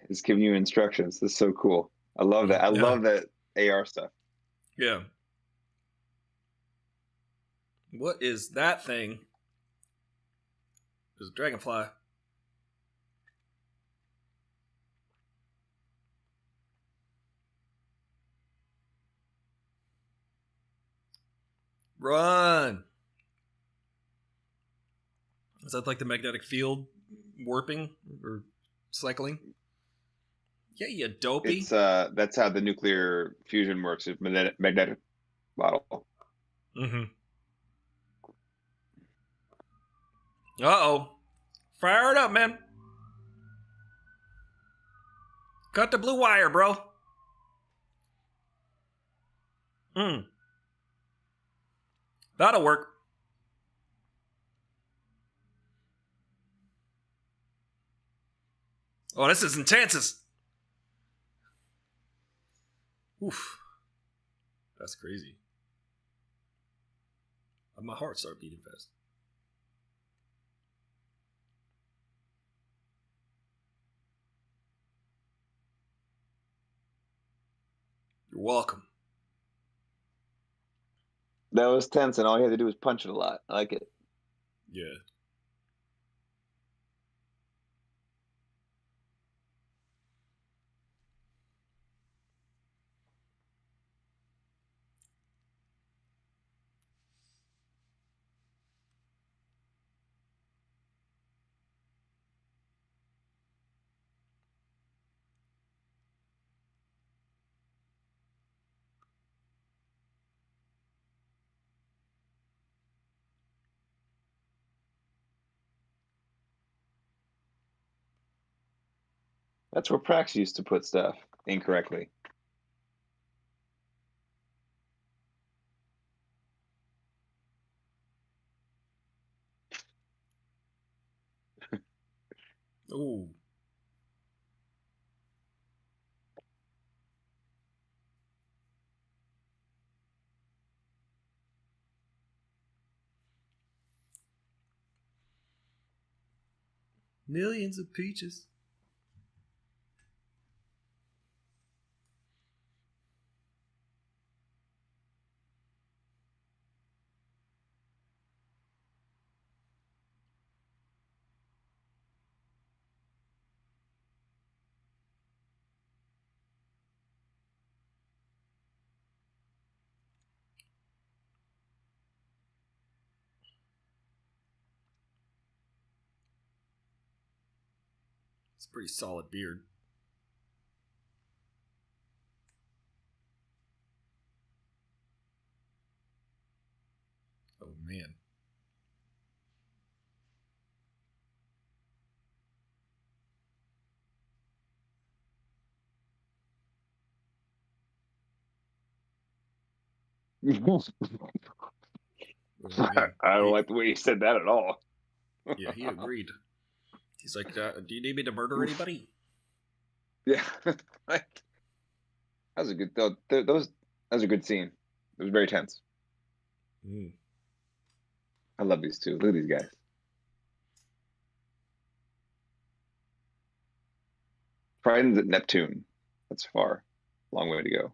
It's giving you instructions. This is so cool. I love that. I love that AR stuff. Yeah. What is that thing? There's a dragonfly. Run! Is that like the magnetic field warping or cycling? Yeah, you dopey. It's that's how the nuclear fusion works. It's magnetic bottle. Mm-hmm. Uh-oh. Fire it up, man. Cut the blue wire, bro. That'll work. Oh, this is intense. Oof. That's crazy. My heart started beating fast. You're welcome. That was tense, and all you had to do was punch it a lot. I like it. Yeah. That's where Prax used to put stuff incorrectly. Ooh. Millions of peaches. It's a pretty solid beard. Oh man. Oh, man. I don't like the way you said that at all. Yeah, he agreed. He's like, "Do you need me to murder anybody?" Yeah, that was a good. Those that was a good scene. It was very tense. Mm. I love these two. Look at these guys. Friends at Neptune. That's far. Long way to go.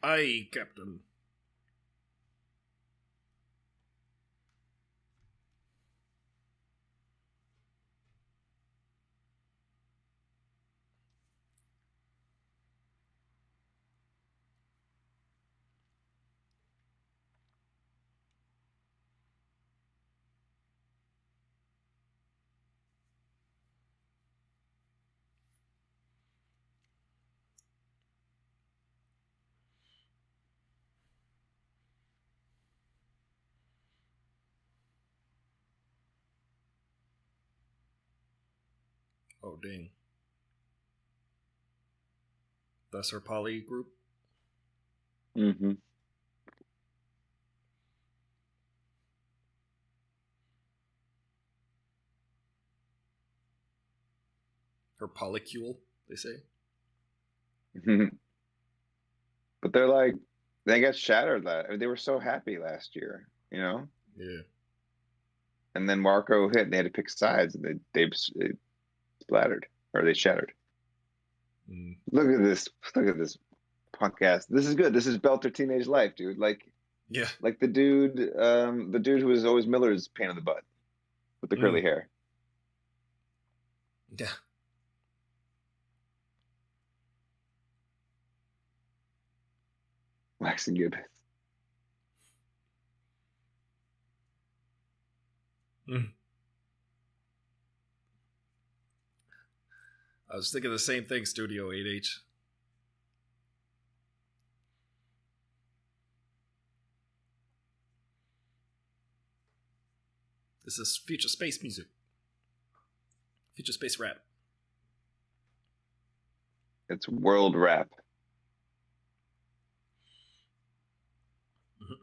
Aye, Captain. Oh, dang. That's her poly group? Mm-hmm. Her polycule, they say? But they're like, they got shattered. They were so happy last year, you know. Yeah. And then Marco hit, and they had to pick sides, and they splattered or they shattered. Mm. Look at this! Look at this punk ass. This is good. This is Belter teenage life, dude. Yeah. Like the dude who was always Miller's pain in the butt with the curly hair. Yeah. Wax and Gibbons. Mm. I was thinking the same thing, Studio 8H. This is future space music. Future space rap. It's world rap. Mm-hmm.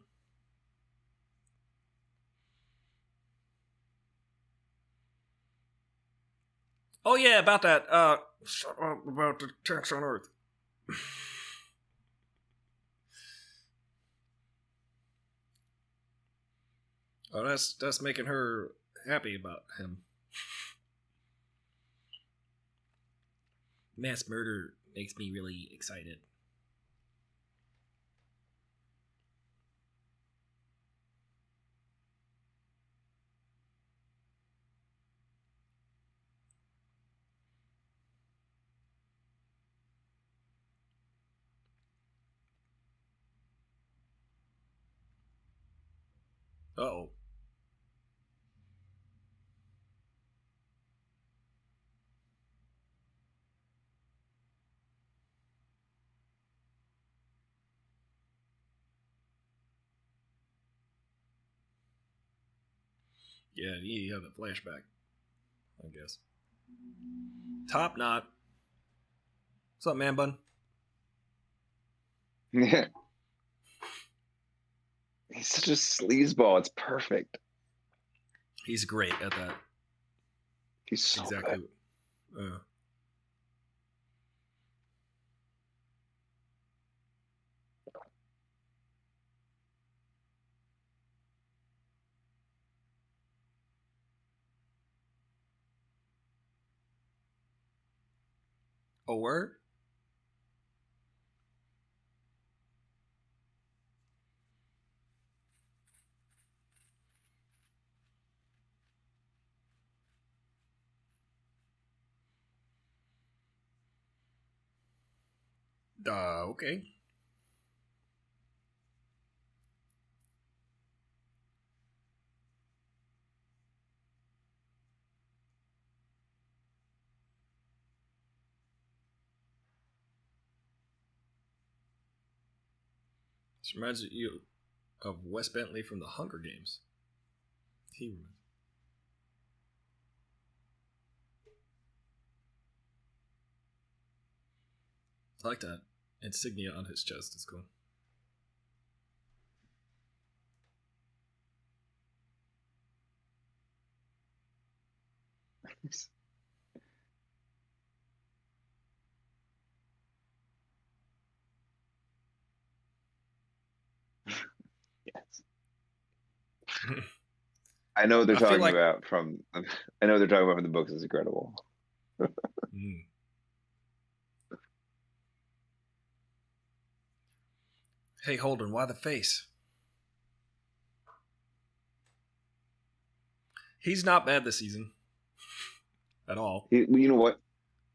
Oh yeah, about that. About the tax on Earth. Oh, that's making her happy about him. Mass murder makes me really excited. Oh. Yeah, he had a flashback, I guess. Top Knot. What's up, man bun? Yeah. He's such a sleazeball. It's perfect. He's great at that. He's so Exactly. good. A word? Okay. This reminds you of Wes Bentley from the Hunger Games. He reminds. I like that insignia on his chest. It's cool. Yes. I know what they're I feel talking like- about from. I know what they're talking about from the books. It's incredible. Mm. Hey, Holden, why the face? He's not bad this season. At all. You know what?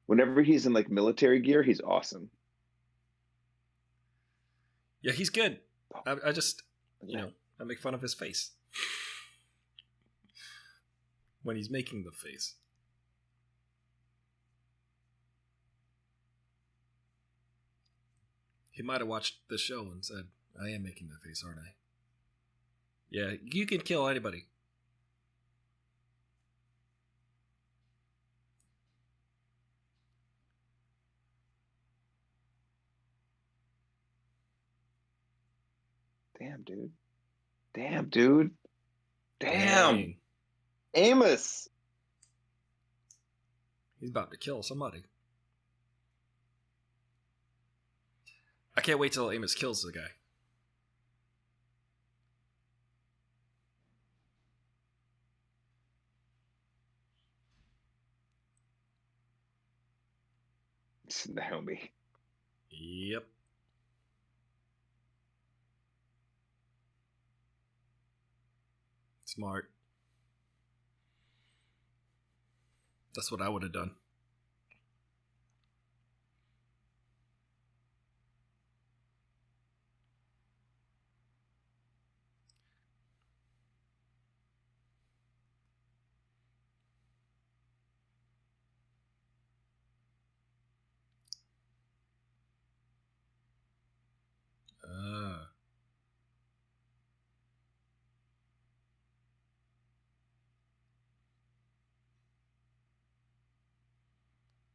Whenever he's in like military gear, he's awesome. Yeah, he's good. I just, I make fun of his face. When he's making the face. He might have watched the show and said, I am making that face, aren't I? Yeah, you can kill anybody. Damn, dude. Damn, dude. Damn. Dang. Amos. He's about to kill somebody. I can't wait till Amos kills the guy. It's Naomi. Yep. Smart. That's what I would have done.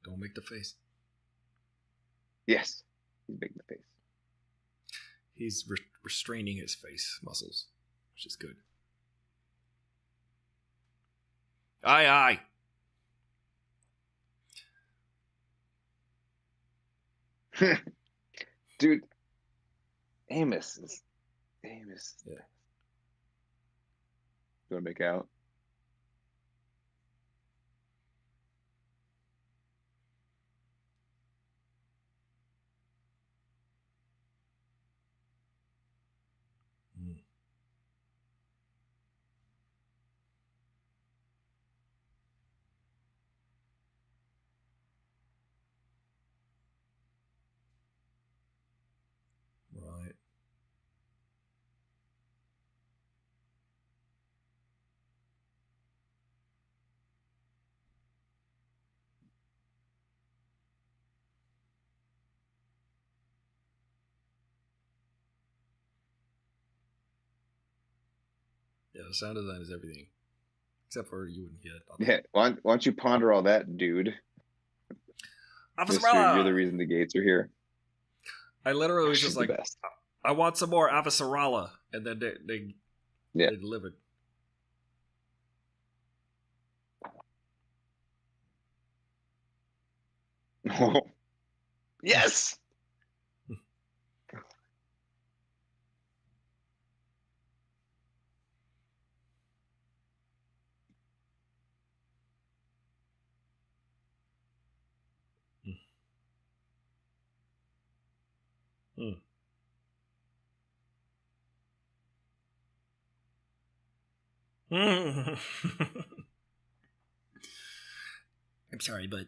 Don't make the face. Yes. He's making the face. He's restraining his face muscles, which is good. Aye, aye. Dude. Amos. Yeah. You want to make out? Mm. Right. Yeah, the sound design is everything. Except for you and Yeah. Why don't you ponder all that, dude? Officer Mister, you're Rala! the reason the gates are here. I literally was She's just the like, best. I want some more Officer Rala, and then they Yeah. delivered. Yes. Hmm. I'm sorry, but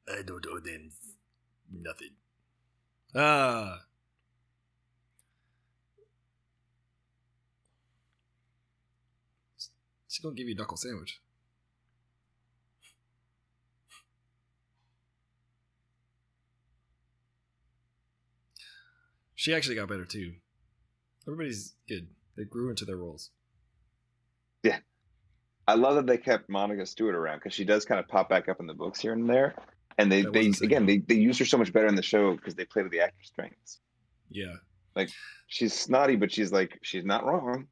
I don't owe them nothing. Ah. She's gonna give you a knuckle sandwich. She actually got better too. Everybody's good. They grew into their roles. Yeah. I love that they kept Monica Stewart around because she does kind of pop back up in the books here and there. And they That wasn't again Sitcom. they used her so much better in the show because they played to the actor's strengths. Yeah. Like she's snotty, but she's not wrong.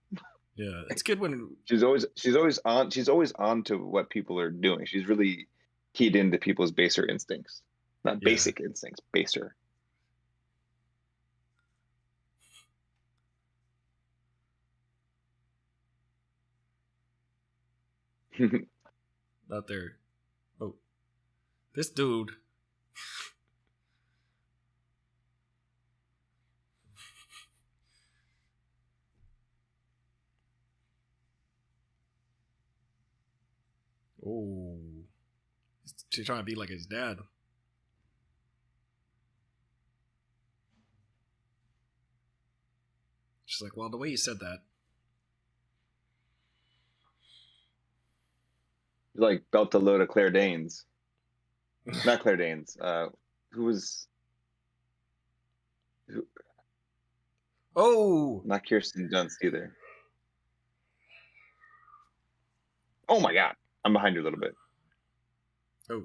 Yeah. It's good when She's always on to what people are doing. She's really keyed into people's baser instincts. Not Yeah. basic instincts, baser. out there. Oh. This dude. Oh. She's trying to be like his dad. She's like, well, the way you said that. Like belt a load of Claire Danes. Not Claire Danes. Who was who, Oh! not Kirsten Dunst either. Oh my god. I'm behind you a little bit. Oh.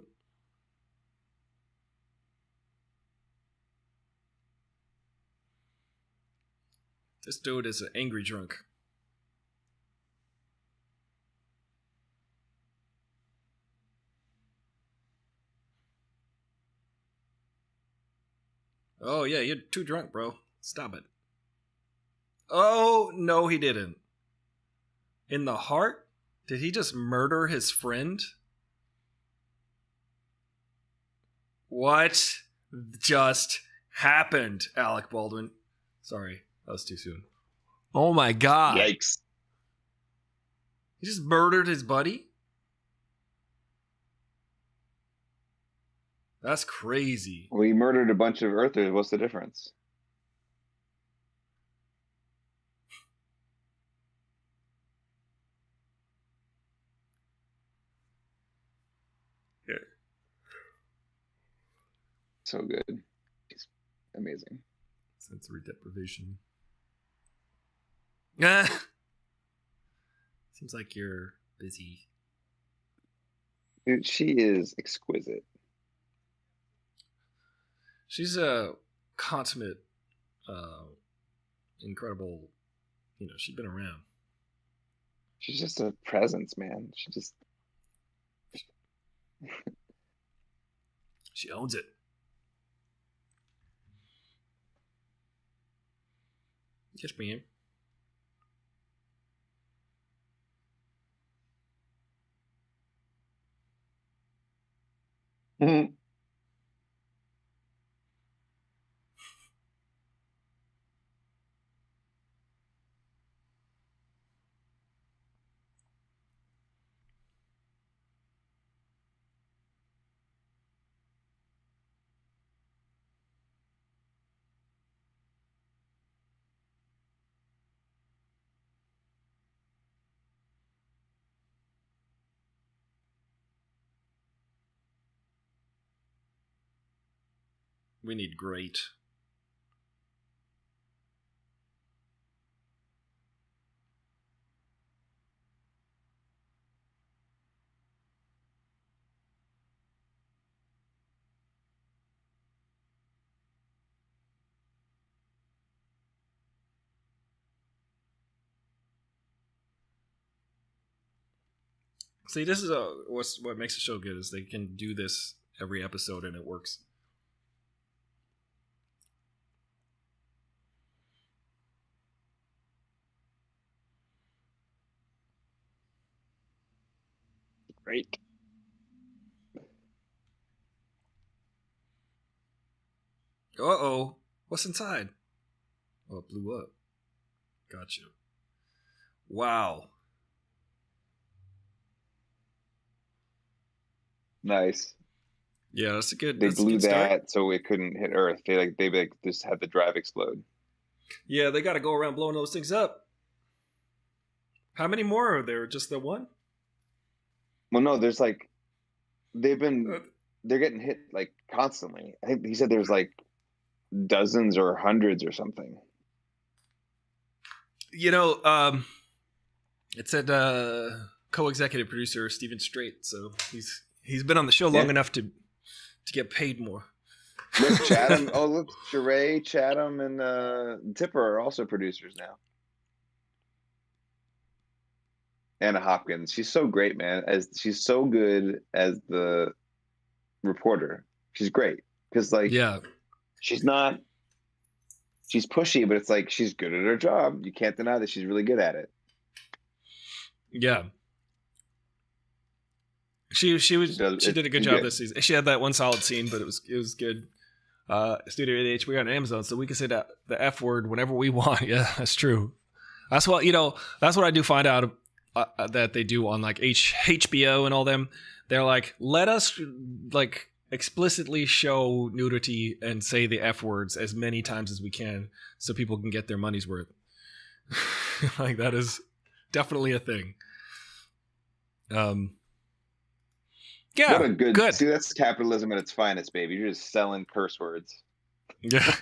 This dude is an angry drunk. Oh, yeah, you're too drunk, bro. Stop it. Oh, no, he didn't. In the heart? Did he just murder his friend? What just happened, Alec Baldwin? Sorry, that was too soon. Oh my god. Yikes. He just murdered his buddy? That's crazy. Well, he murdered a bunch of Earthers. What's the difference? Yeah. So good. He's amazing. Sensory deprivation. Ah. Seems like you're busy. Dude, she is exquisite. She's a consummate, incredible. She's been around. She's just a presence, man. She owns it. Yes, ma'am. We need great. See, this is what makes the show good is they can do this every episode and it works. Great. Uh-oh. What's inside? Oh, it blew up. Gotcha. Wow. Nice. Yeah, that's a good. They That's a blew good start. that so it couldn't hit Earth. They just had the drive explode. Yeah, they got to go around blowing those things up. How many more are there? Just the one? Well, no, there's like they're getting hit like constantly. I think he said there's like dozens or hundreds or something. You know, it said co-executive producer Steven Strait, so he's been on the show long enough to get paid more. Look, Chatham. Oh, look, Sheree, Chatham, and Tipper are also producers now. Anna Hopkins, she's so great, man. She's so good as the reporter. She's great because, like, she's not. She's pushy, but it's like she's good at her job. You can't deny that she's really good at it. Yeah. She did a good job this season. She had that one solid scene, but it was good. Studio ADH, we're on Amazon, so we can say that the F word whenever we want. Yeah, that's true. That's what that's what I do find out that they do on like HBO and all them. They're like, let us like explicitly show nudity and say the F words as many times as we can so people can get their money's worth. Like that is definitely a thing. Yeah, what a good. See, that's capitalism at its finest, baby. You're just selling curse words. Yeah.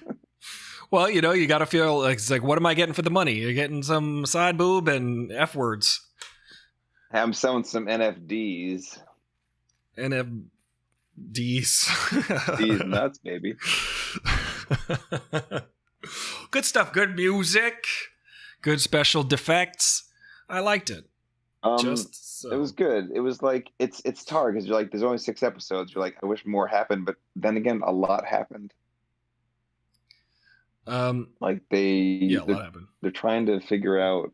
Well, you got to feel like it's like, what am I getting for the money? You're getting some side boob and F words. I'm selling some NFDs. NFDs. These nuts, baby. Good stuff. Good music. Good special defects. I liked it. It was good. It was like it's hard because you're like, there's only 6 episodes. You're like, I wish more happened, but then again, a lot happened. Like a lot happened. They're trying to figure out.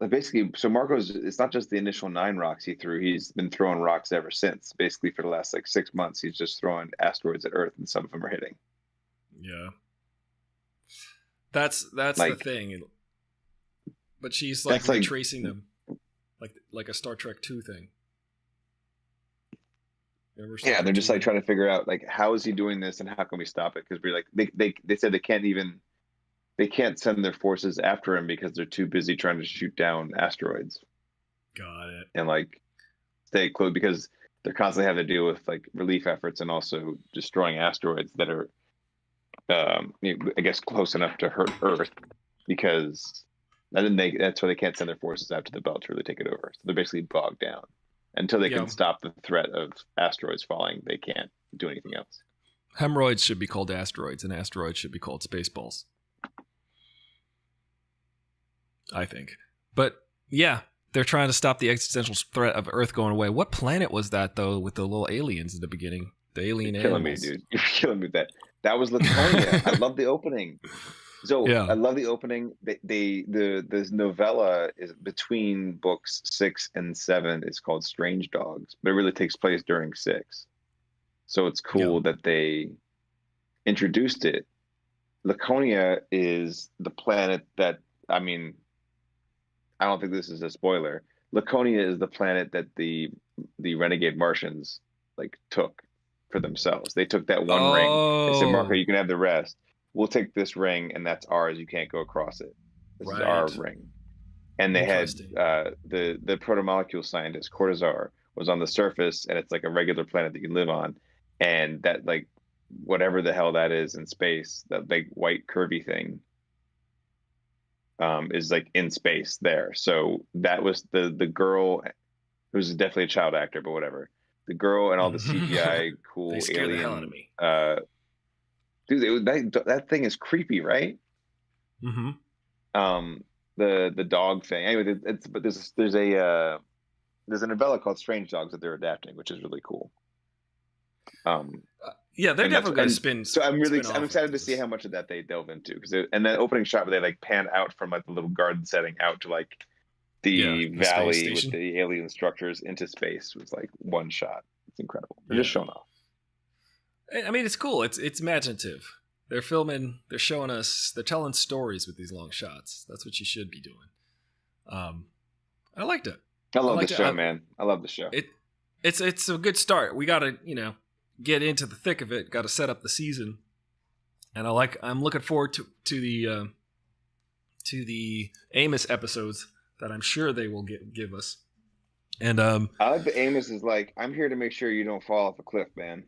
Like basically, so Marco's. It's not just the initial 9 rocks he threw. He's been throwing rocks ever since. Basically, for the last like 6 months, he's just throwing asteroids at Earth, and some of them are hitting. Yeah, that's like, the thing. But she's like retracing them, like a Star Trek 2 thing. Yeah, they're just like trying to figure out like how is he doing this and how can we stop it? Because we're like they said they can't send their forces after him because they're too busy trying to shoot down asteroids. Got it. And like stay close because they're constantly having to deal with like relief efforts and also destroying asteroids that are, I guess, close enough to hurt Earth because. And then that's why they can't send their forces out to the belt to really take it over. So they're basically bogged down. Until they can stop the threat of asteroids falling, they can't do anything else. Hemorrhoids should be called asteroids, and asteroids should be called spaceballs. I think. But yeah, they're trying to stop the existential threat of Earth going away. What planet was that, though, with the little aliens in the beginning? The alien You're killing animals. me, dude. You're killing me with that. That was Laconia. I love the opening. So I love the opening. The novella is between books 6 and 7. It's called Strange Dogs, but it really takes place during 6. So it's cool that they introduced it. Laconia is the planet that, I mean, I don't think this is a spoiler. Laconia is the planet that the renegade Martians like took for themselves. They took that one ring. They said, Marco, you can have the rest. We'll take this ring, and that's ours. You can't go across it. This is our ring. And they had the proto-molecule scientist, Cortazar, was on the surface, and it's like a regular planet that you can live on. And that, like, whatever the hell that is in space, that big white curvy thing, is like in space there. So that was the girl, who's definitely a child actor, but whatever. The girl and all the CGI cool they scared alien. The hell out of me. Dude, that thing is creepy, right? Mm-hmm. the dog thing. Anyway, but there's a novella called Strange Dogs that they're adapting, which is really cool. Yeah, they're definitely going to spin. So I'm excited to see how much of that they delve into, because and that opening shot where they like pan out from like the little garden setting out to like the valley with the alien structures into space was like one shot. It's incredible. They're just showing off. I mean, it's cool. It's imaginative. They're filming. They're showing us. They're telling stories with these long shots. That's what you should be doing. I liked it. I love the show, man. I love the show. It's a good start. We got to get into the thick of it. Got to set up the season, and I'm looking forward to the Amos episodes that I'm sure they will give us. And I like the Amos is like, I'm here to make sure you don't fall off a cliff, man.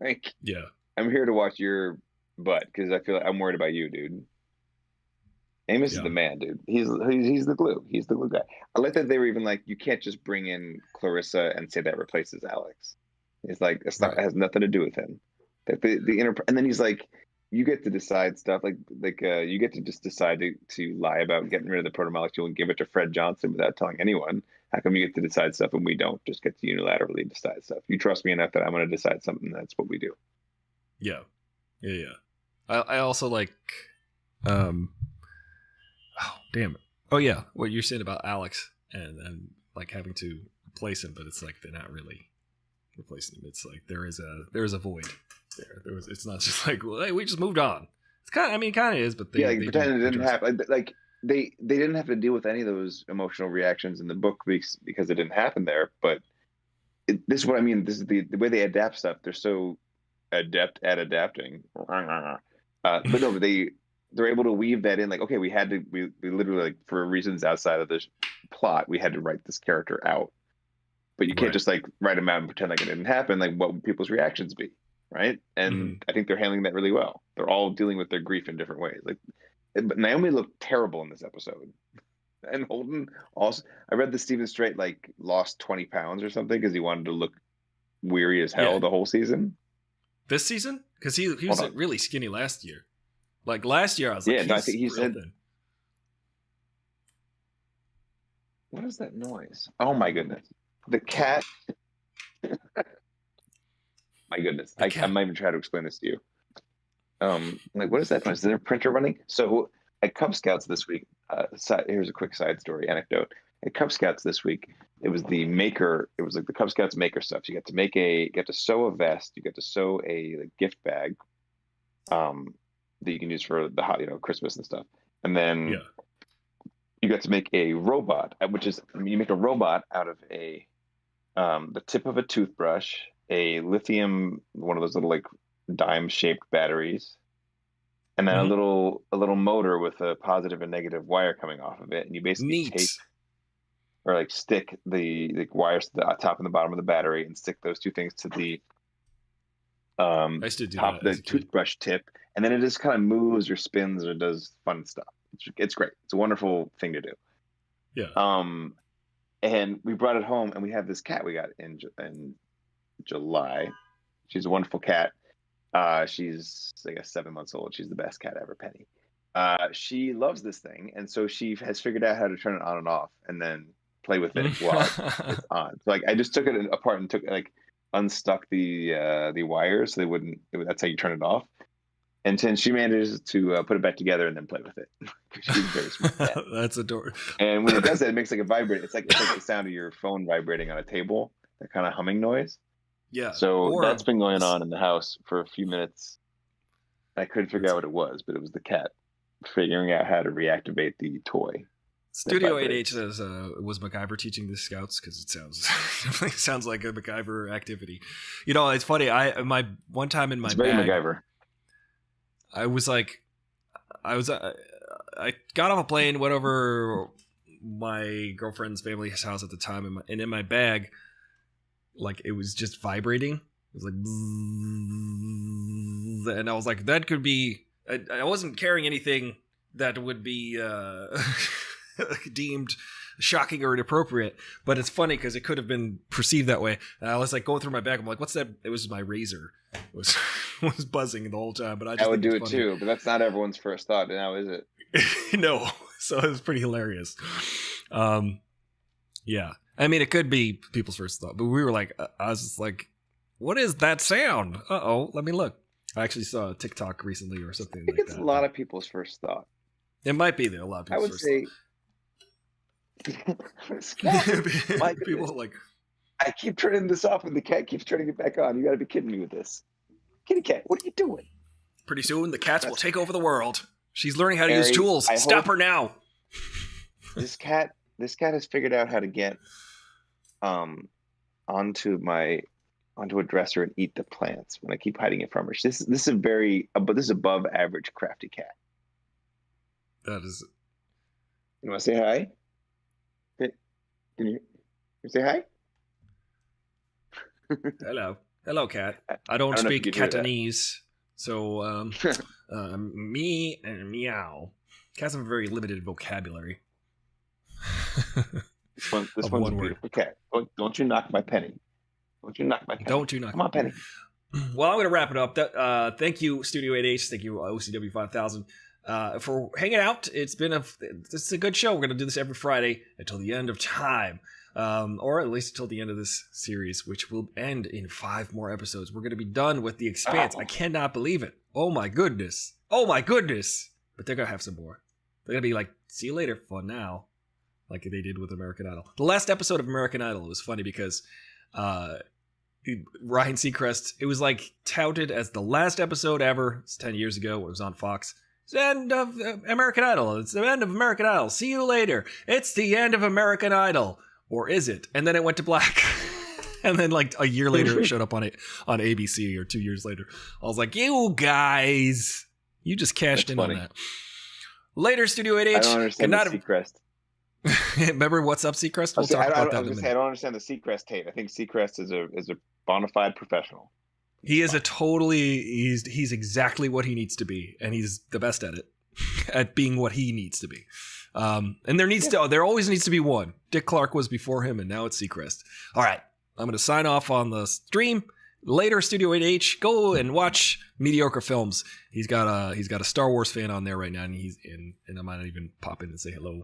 Like, yeah, I'm here to watch your butt because I feel like I'm worried about you, dude. Amos is the man, dude. He's the glue. He's the glue guy. I like that they were even like, you can't just bring in Clarissa and say that replaces Alex. It's like it has nothing to do with him. That and then he's like, you get to decide stuff like you get to just decide to lie about getting rid of the proto-molecule and give it to Fred Johnson without telling anyone. How come you get to decide stuff and we don't just get to unilaterally decide stuff? You trust me enough that I'm going to decide something. That's what we do. Yeah. I also like, oh damn it. Oh yeah, what you're saying about Alex and like having to replace him, but it's like they're not really replacing him. It's like there is a void there. It's not just like, well, hey, we just moved on. It's kind of is, but they pretend it didn't happen. Like they didn't have to deal with any of those emotional reactions in the book because it didn't happen there. But this is what I mean. This is the way they adapt stuff. They're so adept at adapting. But no, they're able to weave that in. Like, okay, we literally, like, for reasons outside of this plot, we had to write this character out. But you can't just like write him out and pretend like it didn't happen. Like, what would people's reactions be? Right. And I think they're handling that really well. They're all dealing with their grief in different ways. Like, but Naomi looked terrible in this episode. And Holden also, I read that Stephen Strait like lost 20 pounds or something because he wanted to look weary as hell the whole season. This season? Because he was really skinny last year. Like last year, I was like, I think he said. What is that noise? Oh my goodness. The cat. My goodness. I might even try to explain this to you. Like, what is that noise? Is there a printer running? So at Cub Scouts this week, here's a quick side story anecdote. At Cub Scouts this week, it was like the Cub Scouts maker stuff. You got to sew a vest, you got to sew a gift bag, that you can use for the hot, Christmas and stuff. And then you got to make a robot, you make a robot out of the tip of a toothbrush, a lithium, one of those little like dime shaped batteries, and then a little motor with a positive and negative wire coming off of it. And you basically tape or like stick the wires to the top and the bottom of the battery and stick those two things to the top of the toothbrush tip. And then it just kind of moves or spins or does fun stuff. It's great. It's a wonderful thing to do. Yeah. And we brought it home, and we have this cat we got in July. She's a wonderful cat. She's, I guess, 7 months old. She's the best cat ever, Penny. She loves this thing, and so she has figured out how to turn it on and off, and then play with it while it's on. So, like, I just took it apart and unstuck the wires so they wouldn't. That's how you turn it off. And then she manages to put it back together and then play with it. She's very smart cat. That's adorable. And when it does that, it makes like a vibrate. It's like the sound of your phone vibrating on a table. That kind of humming noise. Yeah. So that's been going on in the house for a few minutes. I couldn't figure out what it was, but it was the cat figuring out how to reactivate the toy. Studio 8H says, was MacGyver teaching the scouts? Because it sounds like a MacGyver activity. It's funny. One time in my it's very bag, MacGyver. I got off a plane, went over my girlfriend's family's house at the time, and in my bag, like, it was just vibrating. It was like, and I was like, that could be. I wasn't carrying anything that would be deemed shocking or inappropriate, but it's funny because it could have been perceived that way. And I was like going through my bag. I'm like, what's that? It was my razor. It was buzzing the whole time. But I would do it too. But that's not everyone's first thought now, is it? No. So it was pretty hilarious. Yeah. I mean, it could be people's first thought, but we were like, I was just like, what is that sound? Uh-oh, let me look. I actually saw a TikTok recently or something I think like it's that. a lot of people's first thought. It might be there. A lot of I people's would first say, my people goodness. like, I keep turning this off and the cat keeps turning it back on. You got to be kidding me with this. Kitty cat, what are you doing? pretty soon the cats will take over the world. She's learning how to use Harry, tools. I Stop hope- her now. This cat has figured out how to get onto a dresser and eat the plants when I keep hiding it from her. This is this is above average crafty cat. That is. You want to say hi? Can you say hi? Hello, cat. I don't know if speak you could hear that. Catanese, so me and meow. Cats have a very limited vocabulary. This one's Of a one word. beautiful cat. Don't you knock my penny. Don't you knock my penny. Don't you knock? Come on, penny. Well, I'm going to wrap it up. Thank you, Studio 8H. Thank you, OCW 5000, for hanging out. It's a good show. We're going to do this every Friday until the end of time, or at least until the end of this series, which will end in 5 more episodes. We're going to be done with The Expanse. Wow. I cannot believe it. Oh my goodness. But they're going to have some more. They're going to be like, see you later for now, like they did with American Idol. The last episode of American Idol was funny because Ryan Seacrest, it was like touted as the last episode ever. It's 10 years ago when it was on Fox. It's the end of American Idol. It's the end of American Idol. See you later. It's the end of American Idol. Or is it? And then it went to black. And then like a year later it showed up on ABC, or 2 years later. I was like, you guys, you just cashed That's in funny. on that. Later, Studio 8H. I don't understand the Seacrest. Remember What's Up, Seacrest? We'll talk about that in a minute. I don't understand the Seacrest hate. I think Seacrest is a bona fide professional. He is he's exactly what he needs to be, and he's the best at it, at being what he needs to be. And there always needs to be one. Dick Clark was before him, and now it's Seacrest. All right, I'm going to sign off on the stream. Later, Studio 8H, go and watch Mediocre Films. He's got a Star Wars fan on there right now, and I might even pop in and say hello